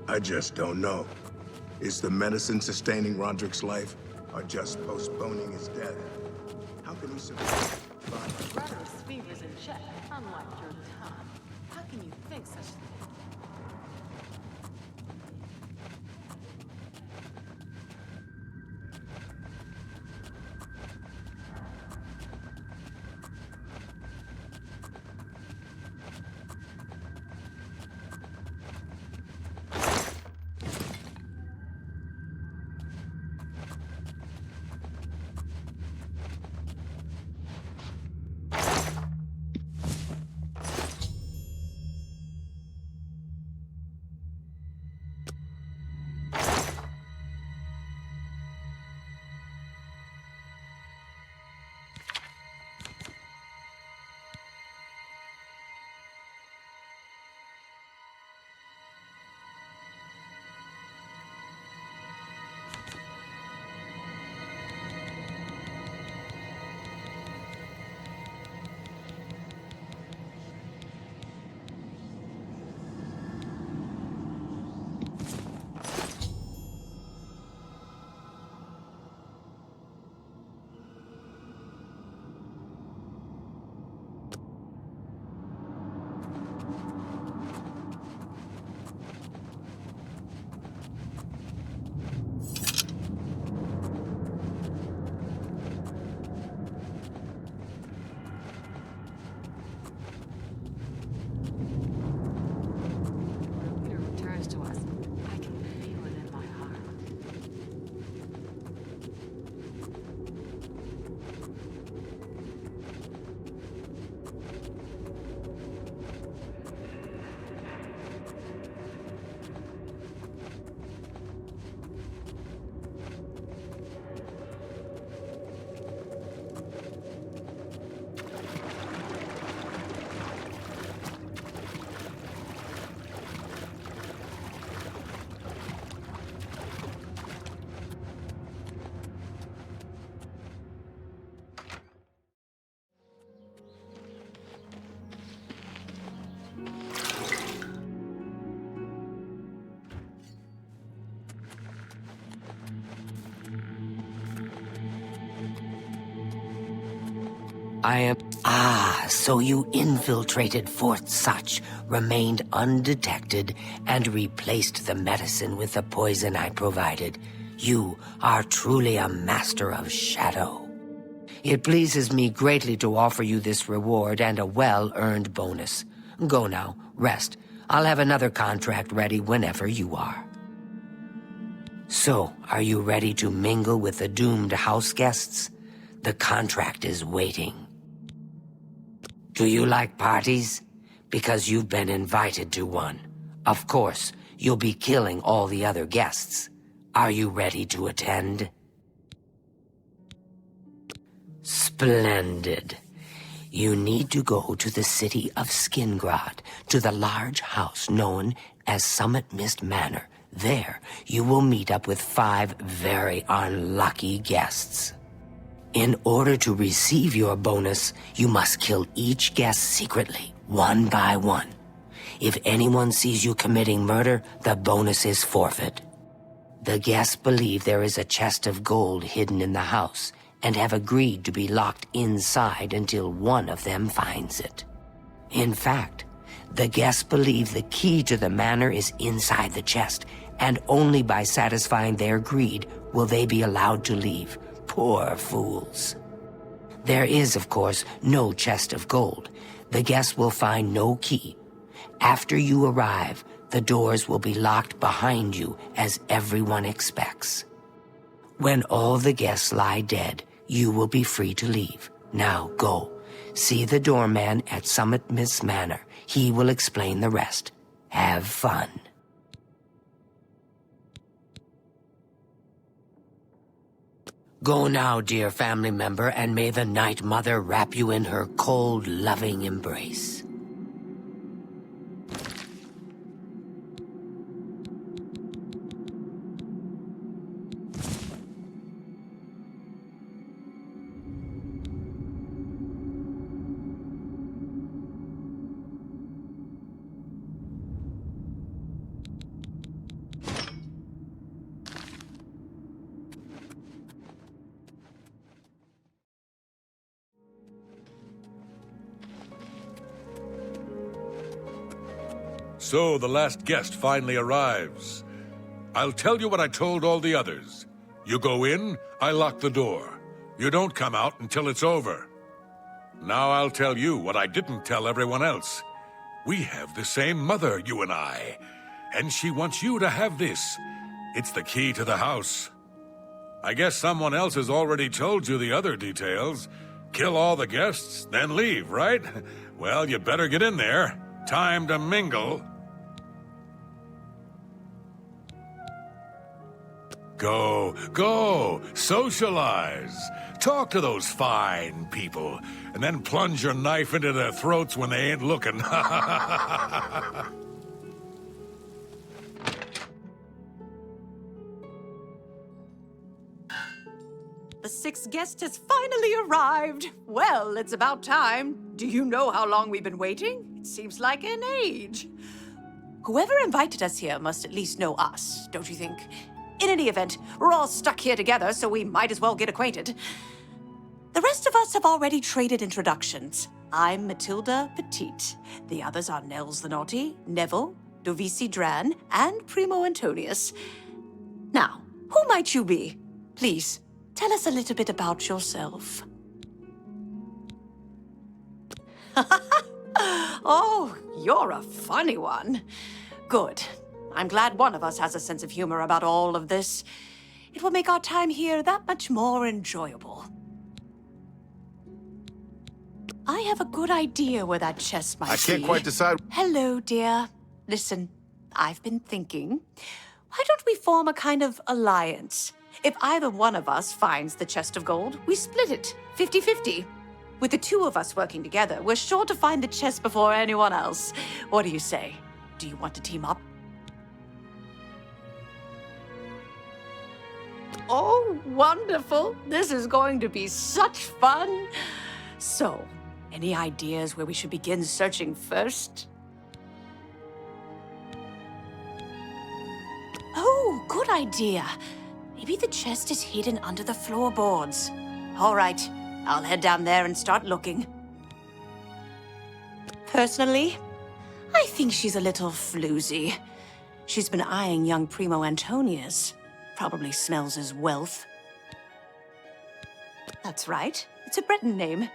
I just don't know. Is the medicine sustaining Roderick's life, or just postponing his death? How can he survive? Roderick's fever's in check, unlike your time. How can you think such things? So you infiltrated Fort Such, remained undetected, and replaced the medicine with the poison I provided. You are truly a master of shadow. It pleases me greatly to offer you this reward and a well-earned bonus. Go now, rest. I'll have another contract ready whenever you are. So, are you ready to mingle with the doomed house guests? The contract is waiting. Do you like parties? Because you've been invited to one. Of course, you'll be killing all the other guests. Are you ready to attend? Splendid. You need to go to the city of Skingrad, to the large house known as Summit Mist Manor. There, you will meet up with 5 very unlucky guests. In order to receive your bonus, you must kill each guest secretly, one by one. If anyone sees you committing murder, the bonus is forfeit. The guests believe there is a chest of gold hidden in the house, and have agreed to be locked inside until one of them finds it. In fact, the guests believe the key to the manor is inside the chest, and only by satisfying their greed will they be allowed to leave. Poor fools. There is, of course, no chest of gold. The guests will find no key. After you arrive, the doors will be locked behind you, as everyone expects. When all the guests lie dead, you will be free to leave. Now go. See the doorman at Summit Mist Manor. He will explain the rest. Have fun. Go now, dear family member, and may the Night Mother wrap you in her cold, loving embrace. So the last guest finally arrives. I'll tell you what I told all the others. You go in, I lock the door. You don't come out until it's over. Now I'll tell you what I didn't tell everyone else. We have the same mother, you and I. And she wants you to have this. It's the key to the house. I guess someone else has already told you the other details. Kill all the guests, then leave, right? Well, you better get in there. Time to mingle. Go, socialize. Talk to those fine people, and then plunge your knife into their throats when they ain't looking. The sixth guest has finally arrived. Well, it's about time. Do you know how long we've been waiting? It seems like an age. Whoever invited us here must at least know us, don't you think? In any event, we're all stuck here together, so we might as well get acquainted. The rest of us have already traded introductions. I'm Matilda Petite. The others are Nels the Naughty, Neville, Dovisi Dran, and Primo Antonius. Now, who might you be? Please, tell us a little bit about yourself. Oh, you're a funny one. Good. I'm glad one of us has a sense of humor about all of this. It will make our time here that much more enjoyable. I have a good idea where that chest might be. I can't quite decide. Hello, dear. Listen, I've been thinking. Why don't we form a kind of alliance? If either one of us finds the chest of gold, we split it, 50-50. With the two of us working together, we're sure to find the chest before anyone else. What do you say? Do you want to team up? Oh, wonderful. This is going to be such fun. So, any ideas where we should begin searching first? Oh, good idea. Maybe the chest is hidden under the floorboards. All right, I'll head down there and start looking. Personally, I think she's a little floozy. She's been eyeing young Primo Antonius. Probably smells his wealth. That's right. It's a Breton name.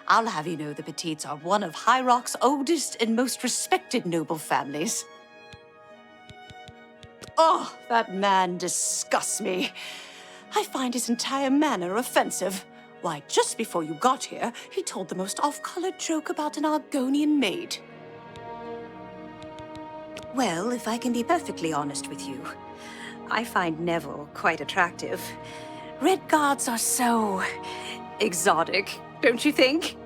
I'll have you know the Petites are one of High Rock's oldest and most respected noble families. Oh, that man disgusts me. I find his entire manner offensive. Why, just before you got here, he told the most off-color joke about an Argonian maid. Well, if I can be perfectly honest with you, I find Neville quite attractive. Red guards are so exotic, don't you think?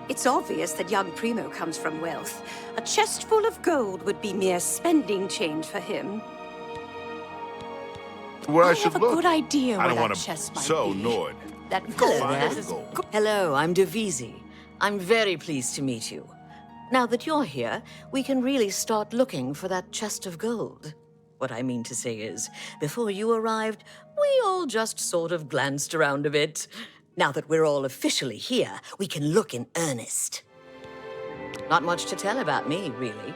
It's obvious that young Primo comes from wealth. A chest full of gold would be mere spending change for him. Where I I should have a look. good idea I where don't that want to chest might sow be. Nord. That Hello there. Find gold. Hello, I'm Dovisi. I'm very pleased to meet you. Now that you're here, we can really start looking for that chest of gold. What I mean to say is, before you arrived, we all just sort of glanced around a bit. Now that we're all officially here, we can look in earnest. Not much to tell about me, really.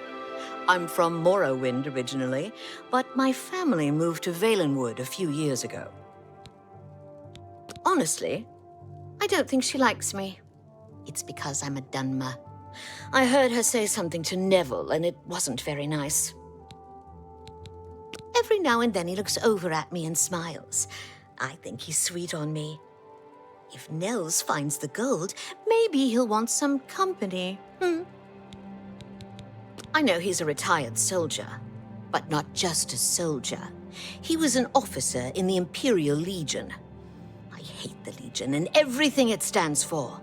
I'm from Morrowind originally, but my family moved to Valenwood a few years ago. Honestly, I don't think she likes me. It's because I'm a Dunmer. I heard her say something to Neville, and it wasn't very nice. Every now and then he looks over at me and smiles. I think he's sweet on me. If Nels finds the gold, maybe he'll want some company. I know he's a retired soldier, but not just a soldier. He was an officer in the Imperial Legion. I hate the Legion and everything it stands for.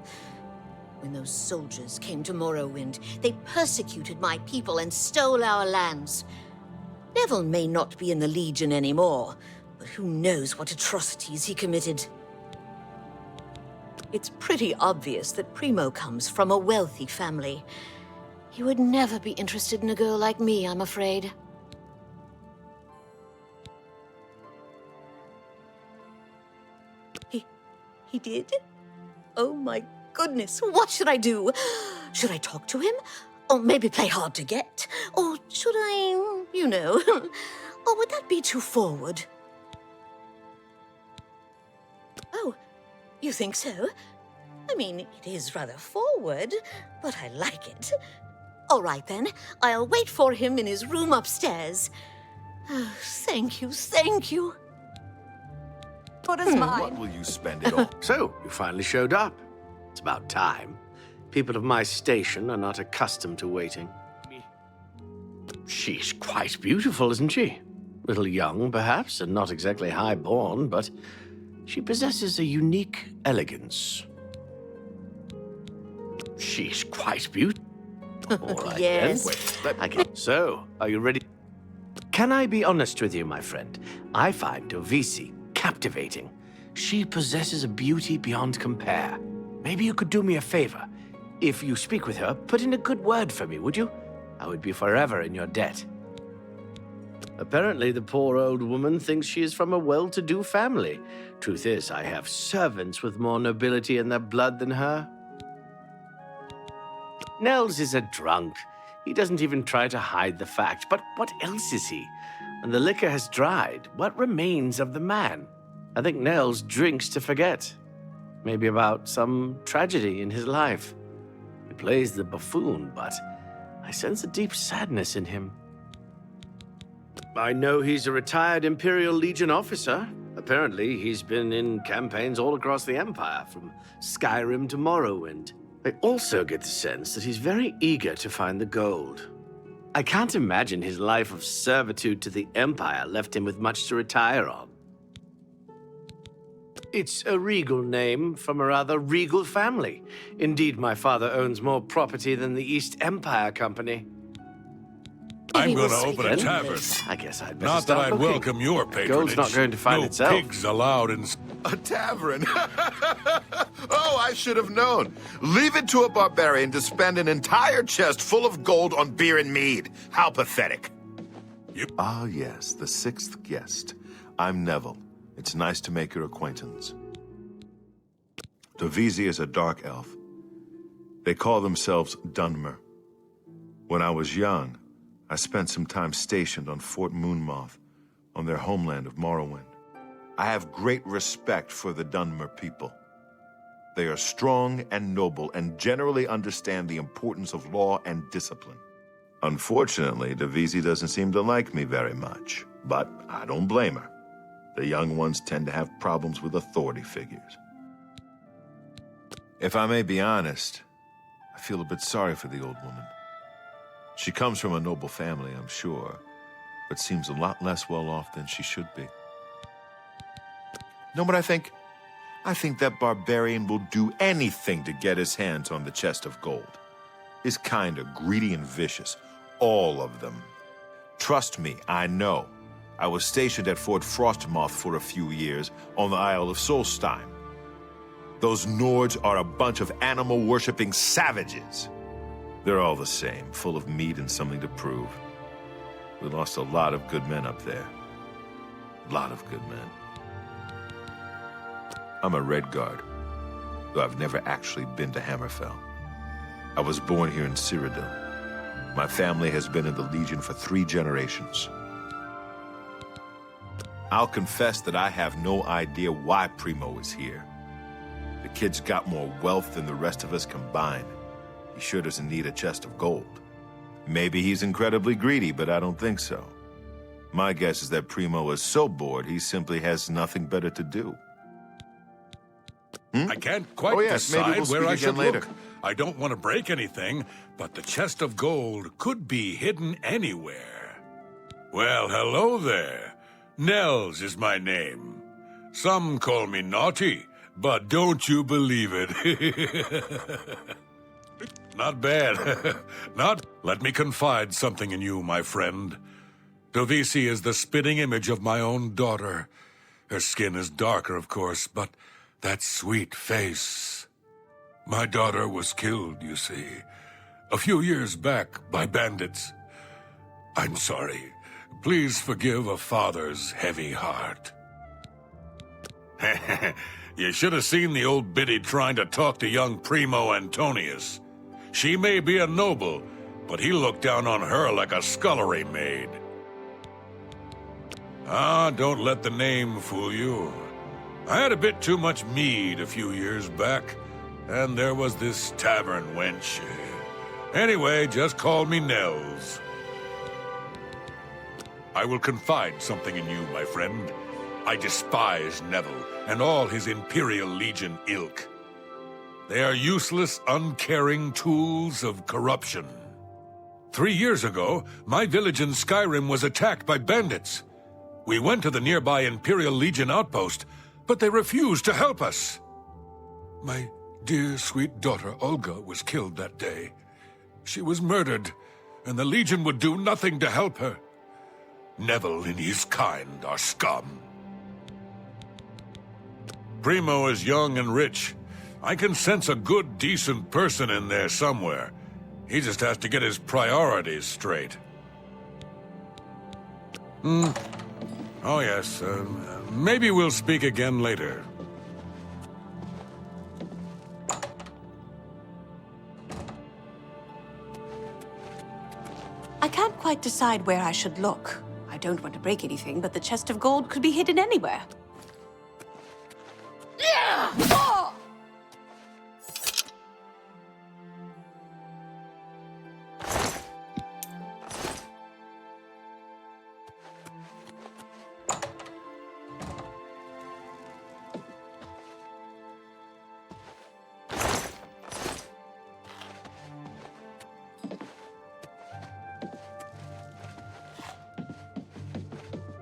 When those soldiers came to Morrowind, they persecuted my people and stole our lands. Neville may not be in the Legion anymore, but who knows what atrocities he committed. It's pretty obvious that Primo comes from a wealthy family. He would never be interested in a girl like me, I'm afraid. He did? Oh my goodness, what should I do? Should I talk to him? Or maybe play hard to get? Or should I, you know, or would that be too forward? Oh, you think so? I mean, it is rather forward, but I like it. All right, then. I'll wait for him in his room upstairs. Oh, thank you, thank you. What is mine? What will you spend it on? So, you finally showed up. It's about time. People of my station are not accustomed to waiting. She's quite beautiful, isn't she? A little young, perhaps, and not exactly high-born, but she possesses a unique elegance. She's quite beautiful. All right, Yes. then. Okay. So, are you ready? Can I be honest with you, my friend? I find Dovisi captivating. She possesses a beauty beyond compare. Maybe you could do me a favor. If you speak with her, put in a good word for me, would you? I would be forever in your debt. Apparently, the poor old woman thinks she is from a well-to-do family. Truth is, I have servants with more nobility in their blood than her. Nels is a drunk. He doesn't even try to hide the fact. But what else is he? When the liquor has dried, what remains of the man? I think Nels drinks to forget. Maybe about some tragedy in his life. He plays the buffoon, but I sense a deep sadness in him. I know he's a retired Imperial Legion officer. Apparently, he's been in campaigns all across the Empire, from Skyrim to Morrowind. I also get the sense that he's very eager to find the gold. I can't imagine his life of servitude to the Empire left him with much to retire on. It's a regal name from a rather regal family. Indeed, my father owns more property than the East Empire Company. I'm going to open a tavern. I guess I'd better Not that start I'd booking. welcome your patronage. Gold's not going to find no itself. pigs allowed in... A tavern? Oh, I should have known. Leave it to a barbarian to spend an entire chest full of gold on beer and mead. How pathetic. Ah, yes, the sixth guest. I'm Neville. It's nice to make your acquaintance. Dovisi is a dark elf. They call themselves Dunmer. When I was young, I spent some time stationed on Fort Moonmoth, on their homeland of Morrowind. I have great respect for the Dunmer people. They are strong and noble and generally understand the importance of law and discipline. Unfortunately, Dovisi doesn't seem to like me very much, but I don't blame her. The young ones tend to have problems with authority figures. If I may be honest, I feel a bit sorry for the old woman. She comes from a noble family, I'm sure, but seems a lot less well off than she should be. Know what I think? I think that barbarian will do anything to get his hands on the chest of gold. His kind are greedy and vicious, all of them. Trust me, I know. I was stationed at Fort Frostmoth for a few years on the Isle of Solstein. Those Nords are a bunch of animal-worshipping savages. They're all the same, full of meat and something to prove. We lost a lot of good men up there. A lot of good men. I'm a Red Guard, though I've never actually been to Hammerfell. I was born here in Cyrodiil. My family has been in the Legion for 3 generations. I'll confess that I have no idea why Primo is here. The kid's got more wealth than the rest of us combined. He sure doesn't need a chest of gold. Maybe he's incredibly greedy, but I don't think so. My guess is that Primo is so bored he simply has nothing better to do. I can't quite yes, maybe decide we'll where speak I again should later. look. I don't want to break anything, but the chest of gold could be hidden anywhere. Well, hello there. Nels is my name. Some call me naughty, but don't you believe it. Not bad. Let me confide something in you, my friend. Dovisi is the spitting image of my own daughter. Her skin is darker, of course, but that sweet face. My daughter was killed, you see, a few years back by bandits. I'm sorry. Please forgive a father's heavy heart. You should have seen the old biddy trying to talk to young Primo Antonius. She may be a noble, but he looked down on her like a scullery maid. Ah, don't let the name fool you. I had a bit too much mead a few years back, and there was this tavern wench. Anyway, just call me Nels. I will confide something in you, my friend. I despise Neville and all his Imperial Legion ilk. They are useless, uncaring tools of corruption. 3 years ago, my village in Skyrim was attacked by bandits. We went to the nearby Imperial Legion outpost, but they refused to help us. My dear, sweet daughter, Olga, was killed that day. She was murdered, and the Legion would do nothing to help her. Neville and his kind are scum. Primo is young and rich. I can sense a good, decent person in there somewhere. He just has to get his priorities straight. Oh yes, maybe we'll speak again later. I can't quite decide where I should look. I don't want to break anything, but the chest of gold could be hidden anywhere. Yeah! Oh!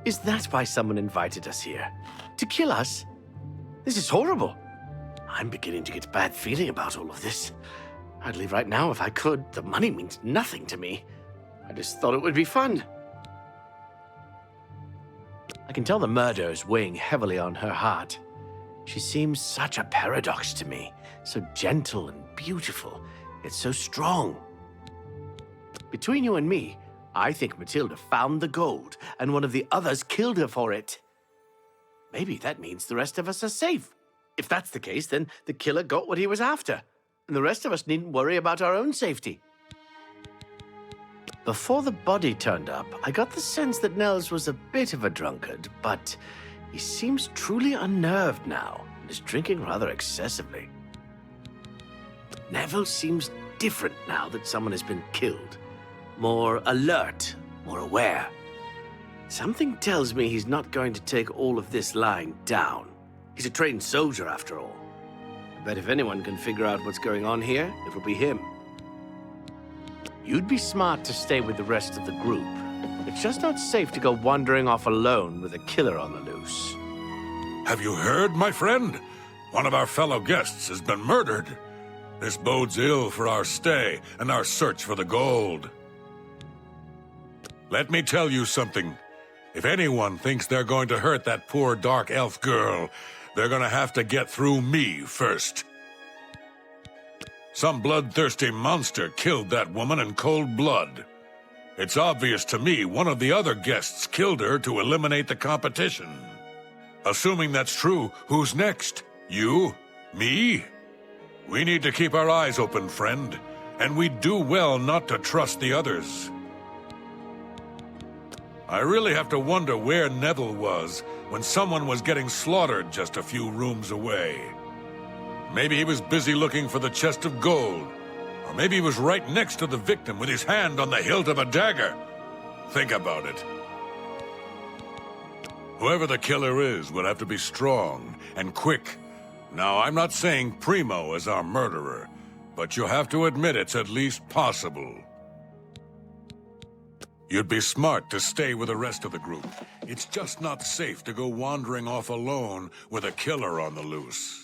Is that why someone invited us here? To kill us? This is horrible. I'm beginning to get a bad feeling about all of this. I'd leave right now if I could. The money means nothing to me. I just thought it would be fun. I can tell the murder is weighing heavily on her heart. She seems such a paradox to me. So gentle and beautiful, yet so strong. Between you and me, I think Matilda found the gold, and one of the others killed her for it. Maybe that means the rest of us are safe. If that's the case, then the killer got what he was after, and the rest of us needn't worry about our own safety. Before the body turned up, I got the sense that Nels was a bit of a drunkard, but he seems truly unnerved now, and is drinking rather excessively. Neville seems different now that someone has been killed. More alert, more aware. Something tells me he's not going to take all of this lying down. He's a trained soldier, after all. I bet if anyone can figure out what's going on here, it'll be him. You'd be smart to stay with the rest of the group. It's just not safe to go wandering off alone with a killer on the loose. Have you heard, my friend? One of our fellow guests has been murdered. This bodes ill for our stay and our search for the gold. Let me tell you something. If anyone thinks they're going to hurt that poor dark elf girl, they're going to have to get through me first. Some bloodthirsty monster killed that woman in cold blood. It's obvious to me one of the other guests killed her to eliminate the competition. Assuming that's true, who's next? You? Me? We need to keep our eyes open, friend, and we'd do well not to trust the others. I really have to wonder where Neville was when someone was getting slaughtered just a few rooms away. Maybe he was busy looking for the chest of gold, or maybe he was right next to the victim with his hand on the hilt of a dagger. Think about it. Whoever the killer is would have to be strong and quick. Now, I'm not saying Primo is our murderer, but you have to admit it's at least possible. You'd be smart to stay with the rest of the group. It's just not safe to go wandering off alone with a killer on the loose.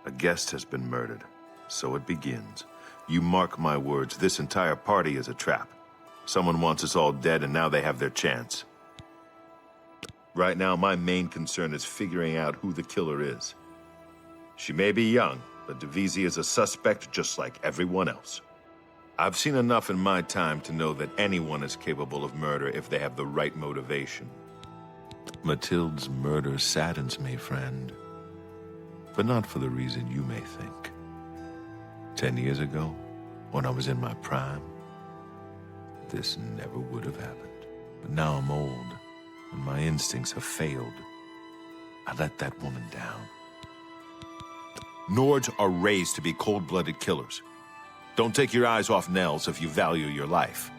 A guest has been murdered. So it begins. You mark my words, this entire party is a trap. Someone wants us all dead, and now they have their chance. Right now, my main concern is figuring out who the killer is. She may be young, but Divisi is a suspect just like everyone else. I've seen enough in my time to know that anyone is capable of murder if they have the right motivation. Mathilde's murder saddens me, friend. But not for the reason you may think. 10 years ago, when I was in my prime, this never would have happened. But now I'm old, and my instincts have failed. I let that woman down. Nords are raised to be cold-blooded killers. Don't take your eyes off Nels if you value your life.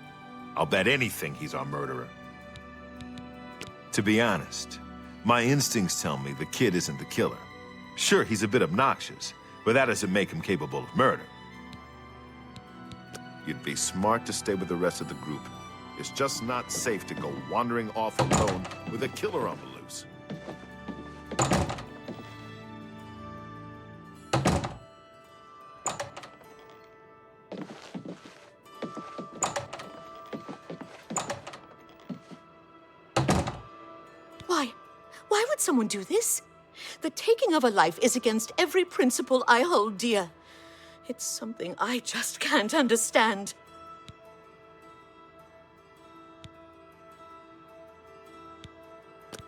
I'll bet anything he's our murderer. To be honest, my instincts tell me the kid isn't the killer. Sure, he's a bit obnoxious, but that doesn't make him capable of murder. You'd be smart to stay with the rest of the group. It's just not safe to go wandering off alone with a killer on the loose. Why would someone do this? The taking of a life is against every principle I hold dear. It's something I just can't understand.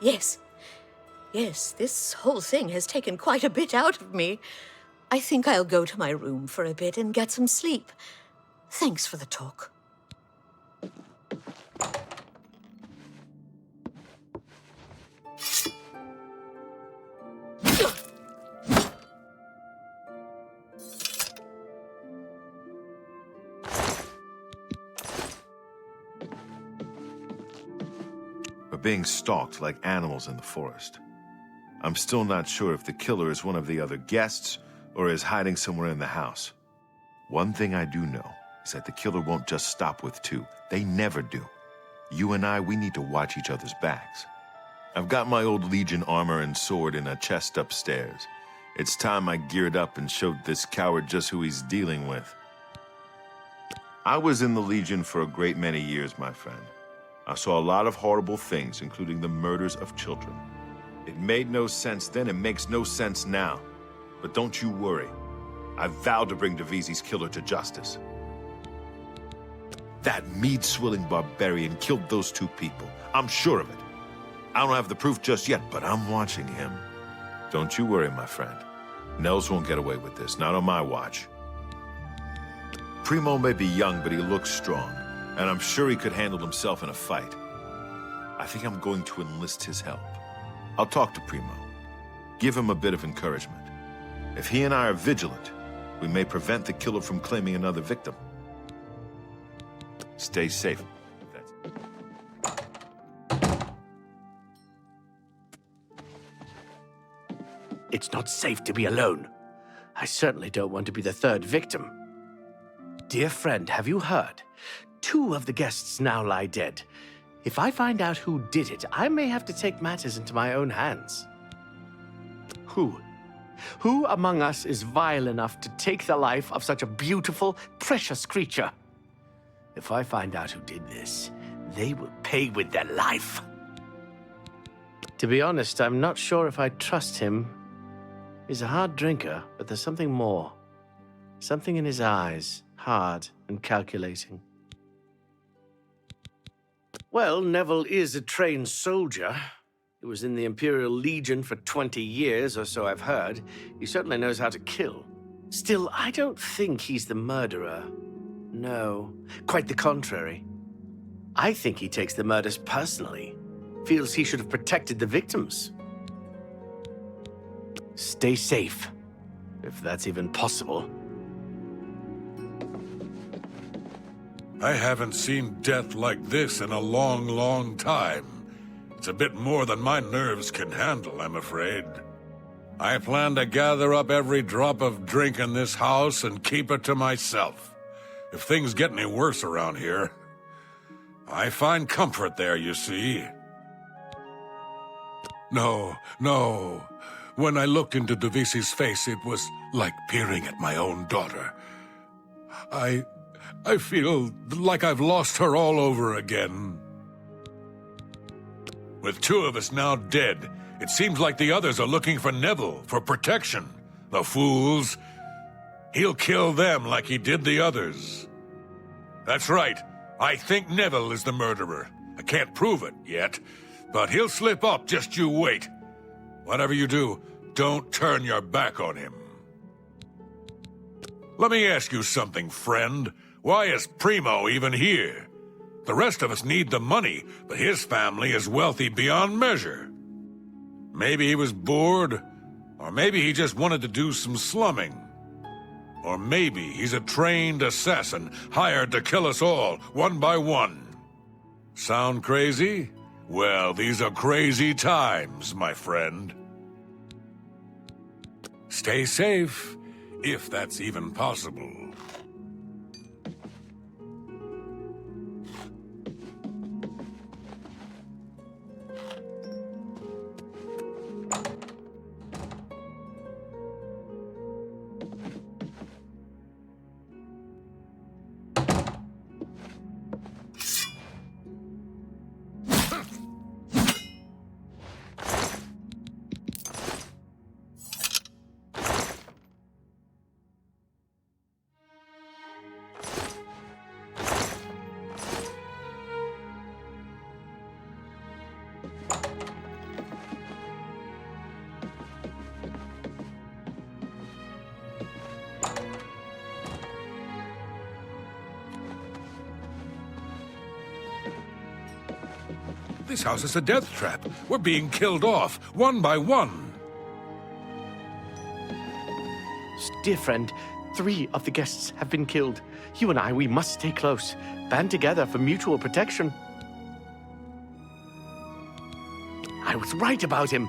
Yes, this whole thing has taken quite a bit out of me. I think I'll go to my room for a bit and get some sleep. Thanks for the talk. We're being stalked like animals in the forest. I'm still not sure if the killer is one of the other guests or is hiding somewhere in the house. One thing I do know is that the killer won't just stop with two. They never do. You and I, we need to watch each other's backs. I've got my old Legion armor and sword in a chest upstairs. It's time I geared up and showed this coward just who he's dealing with. I was in the Legion for a great many years, my friend. I saw a lot of horrible things, including the murders of children. It made no sense then, it makes no sense now. But don't you worry. I vowed to bring Divisi's killer to justice. That mead-swilling barbarian killed those two people. I'm sure of it. I don't have the proof just yet, but I'm watching him. Don't you worry, my friend. Nels won't get away with this, not on my watch. Primo may be young, but he looks strong. And I'm sure he could handle himself in a fight. I think I'm going to enlist his help. I'll talk to Primo. Give him a bit of encouragement. If he and I are vigilant, we may prevent the killer from claiming another victim. Stay safe. It's not safe to be alone. I certainly don't want to be the third victim. Dear friend, have you heard? 2 of the guests now lie dead. If I find out who did it, I may have to take matters into my own hands. Who? Who among us is vile enough to take the life of such a beautiful, precious creature? If I find out who did this, they will pay with their life. To be honest, I'm not sure if I trust him. He's a hard drinker, but there's something more. Something in his eyes, hard and calculating. Well, Neville is a trained soldier. He was in the Imperial Legion for 20 years, or so I've heard. He certainly knows how to kill. Still, I don't think he's the murderer. No, quite the contrary. I think he takes the murders personally. Feels he should have protected the victims. Stay safe, if that's even possible. I haven't seen death like this in a long, long time. It's a bit more than my nerves can handle, I'm afraid. I plan to gather up every drop of drink in this house and keep it to myself. If things get any worse around here, I find comfort there, you see. No. When I looked into Divisi's face, it was like peering at my own daughter. I feel like I've lost her all over again. With 2 of us now dead, it seems like the others are looking for Neville for protection. The fools. He'll kill them like he did the others. That's right. I think Neville is the murderer. I can't prove it yet, but he'll slip up, just you wait. Whatever you do, don't turn your back on him. Let me ask you something, friend. Why is Primo even here? The rest of us need the money, but his family is wealthy beyond measure. Maybe he was bored, or maybe he just wanted to do some slumming. Or maybe he's a trained assassin hired to kill us all, one by one. Sound crazy? Well, these are crazy times, my friend. Stay safe, if that's even possible. This house is a death trap. We're being killed off, one by one. Dear friend, 3 of the guests have been killed. You and I, we must stay close. Band together for mutual protection. I was right about him.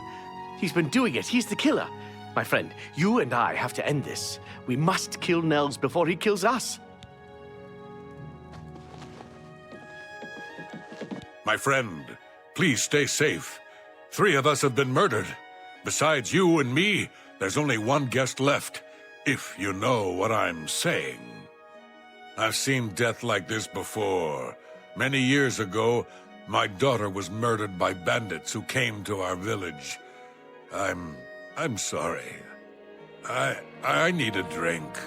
He's been doing it. He's the killer. My friend, you and I have to end this. We must kill Nels before he kills us. My friend, please stay safe. 3 of us have been murdered. Besides you and me, there's only one guest left, if you know what I'm saying. I've seen death like this before. Many years ago, my daughter was murdered by bandits who came to our village. I'm sorry. I need a drink.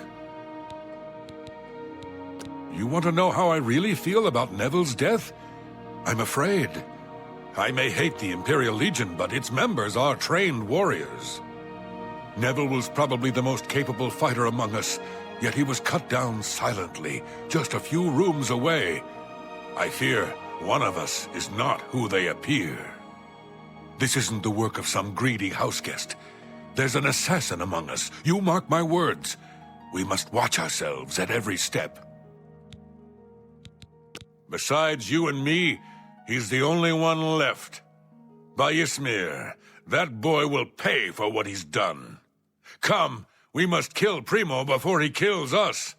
You want to know how I really feel about Neville's death? I'm afraid. I may hate the Imperial Legion, but its members are trained warriors. Neville was probably the most capable fighter among us, yet he was cut down silently, just a few rooms away. I fear one of us is not who they appear. This isn't the work of some greedy houseguest. There's an assassin among us. You mark my words. We must watch ourselves at every step. Besides you and me, he's the only one left. By Ysmir, that boy will pay for what he's done. Come, we must kill Primo before he kills us.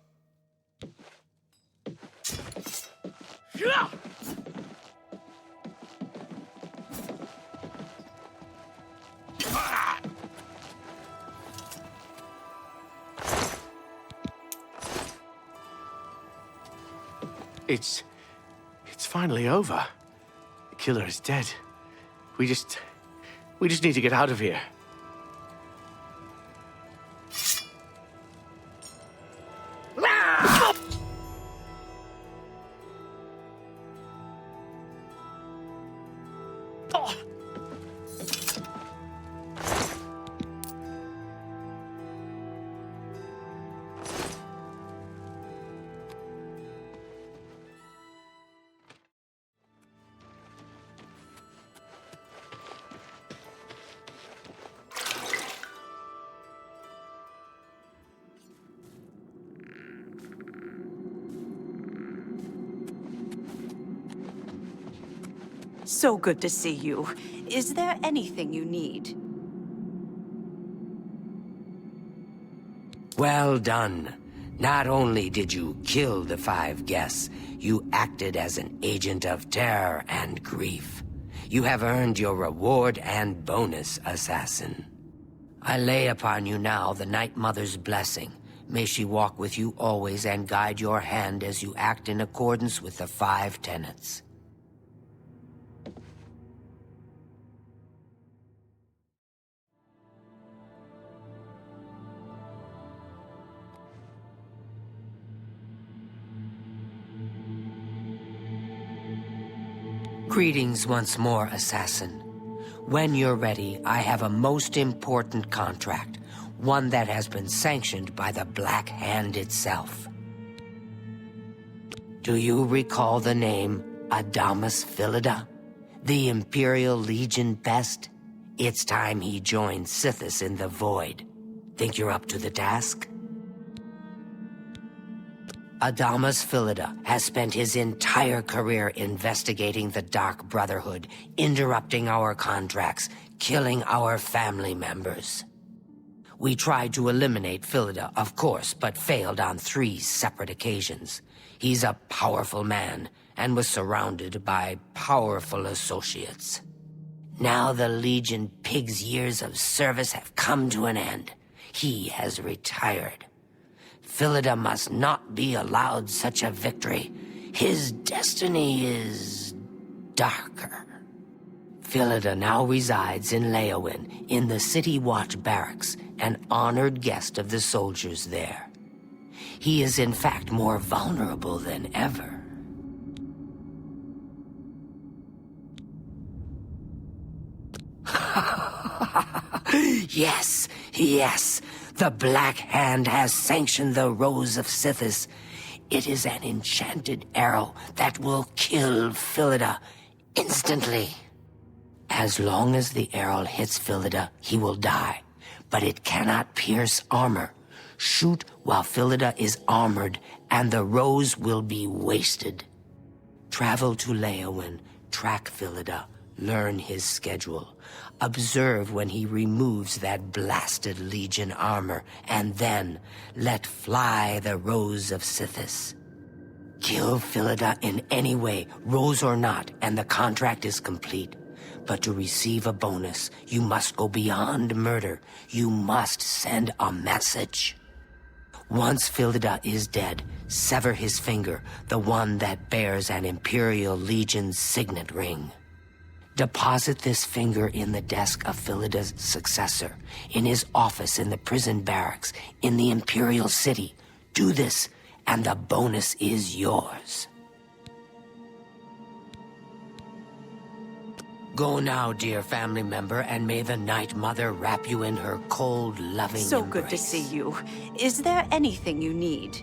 It's finally over. The killer is dead. We just need to get out of here. So good to see you. Is there anything you need? Well done. Not only did you kill the 5 guests, you acted as an agent of terror and grief. You have earned your reward and bonus, assassin. I lay upon you now the Night Mother's blessing. May she walk with you always and guide your hand as you act in accordance with the 5 tenets. Greetings once more, Assassin. When you're ready, I have a most important contract, one that has been sanctioned by the Black Hand itself. Do you recall the name Adamus Philida? The Imperial Legion best? It's time he joined Sithis in the Void. Think you're up to the task? Adamus Philida has spent his entire career investigating the Dark Brotherhood, interrupting our contracts, killing our family members. We tried to eliminate Philida, of course, but failed on 3 separate occasions. He's a powerful man, and was surrounded by powerful associates. Now the Legion Pig's years of service have come to an end. He has retired. Philida must not be allowed such a victory. His destiny is darker. Philida now resides in Leowin, in the City Watch Barracks, an honored guest of the soldiers there. He is in fact more vulnerable than ever. Yes, yes. The Black Hand has sanctioned the Rose of Sithis. It is an enchanted arrow that will kill Philida instantly. As long as the arrow hits Philida, he will die. But it cannot pierce armor. Shoot while Philida is armored, and the rose will be wasted. Travel to Leowin, track Philida, learn his schedule. Observe when he removes that blasted Legion armor, and then let fly the Rose of Sithis. Kill Philida in any way, rose or not, and the contract is complete. But to receive a bonus, you must go beyond murder. You must send a message. Once Philida is dead, sever his finger, the one that bears an Imperial Legion signet ring. Deposit this finger in the desk of Philida's successor, in his office in the prison barracks, in the Imperial City. Do this, and the bonus is yours. Go now, dear family member, and may the Night Mother wrap you in her cold, loving So embrace. good to see you. Is there anything you need?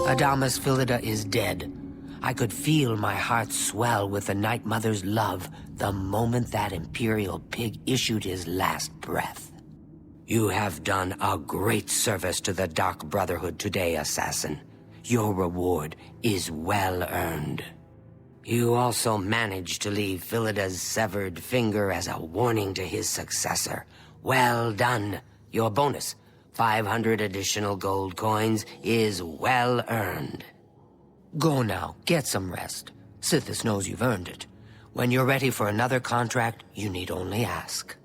Adamas Philida is dead. I could feel my heart swell with the Night Mother's love the moment that Imperial pig issued his last breath. You have done a great service to the Dark Brotherhood today, Assassin. Your reward is well earned. You also managed to leave Philida's severed finger as a warning to his successor. Well done. Your bonus, 500 additional gold coins, is well earned. Go now, get some rest. Sithis knows you've earned it. When you're ready for another contract, you need only ask.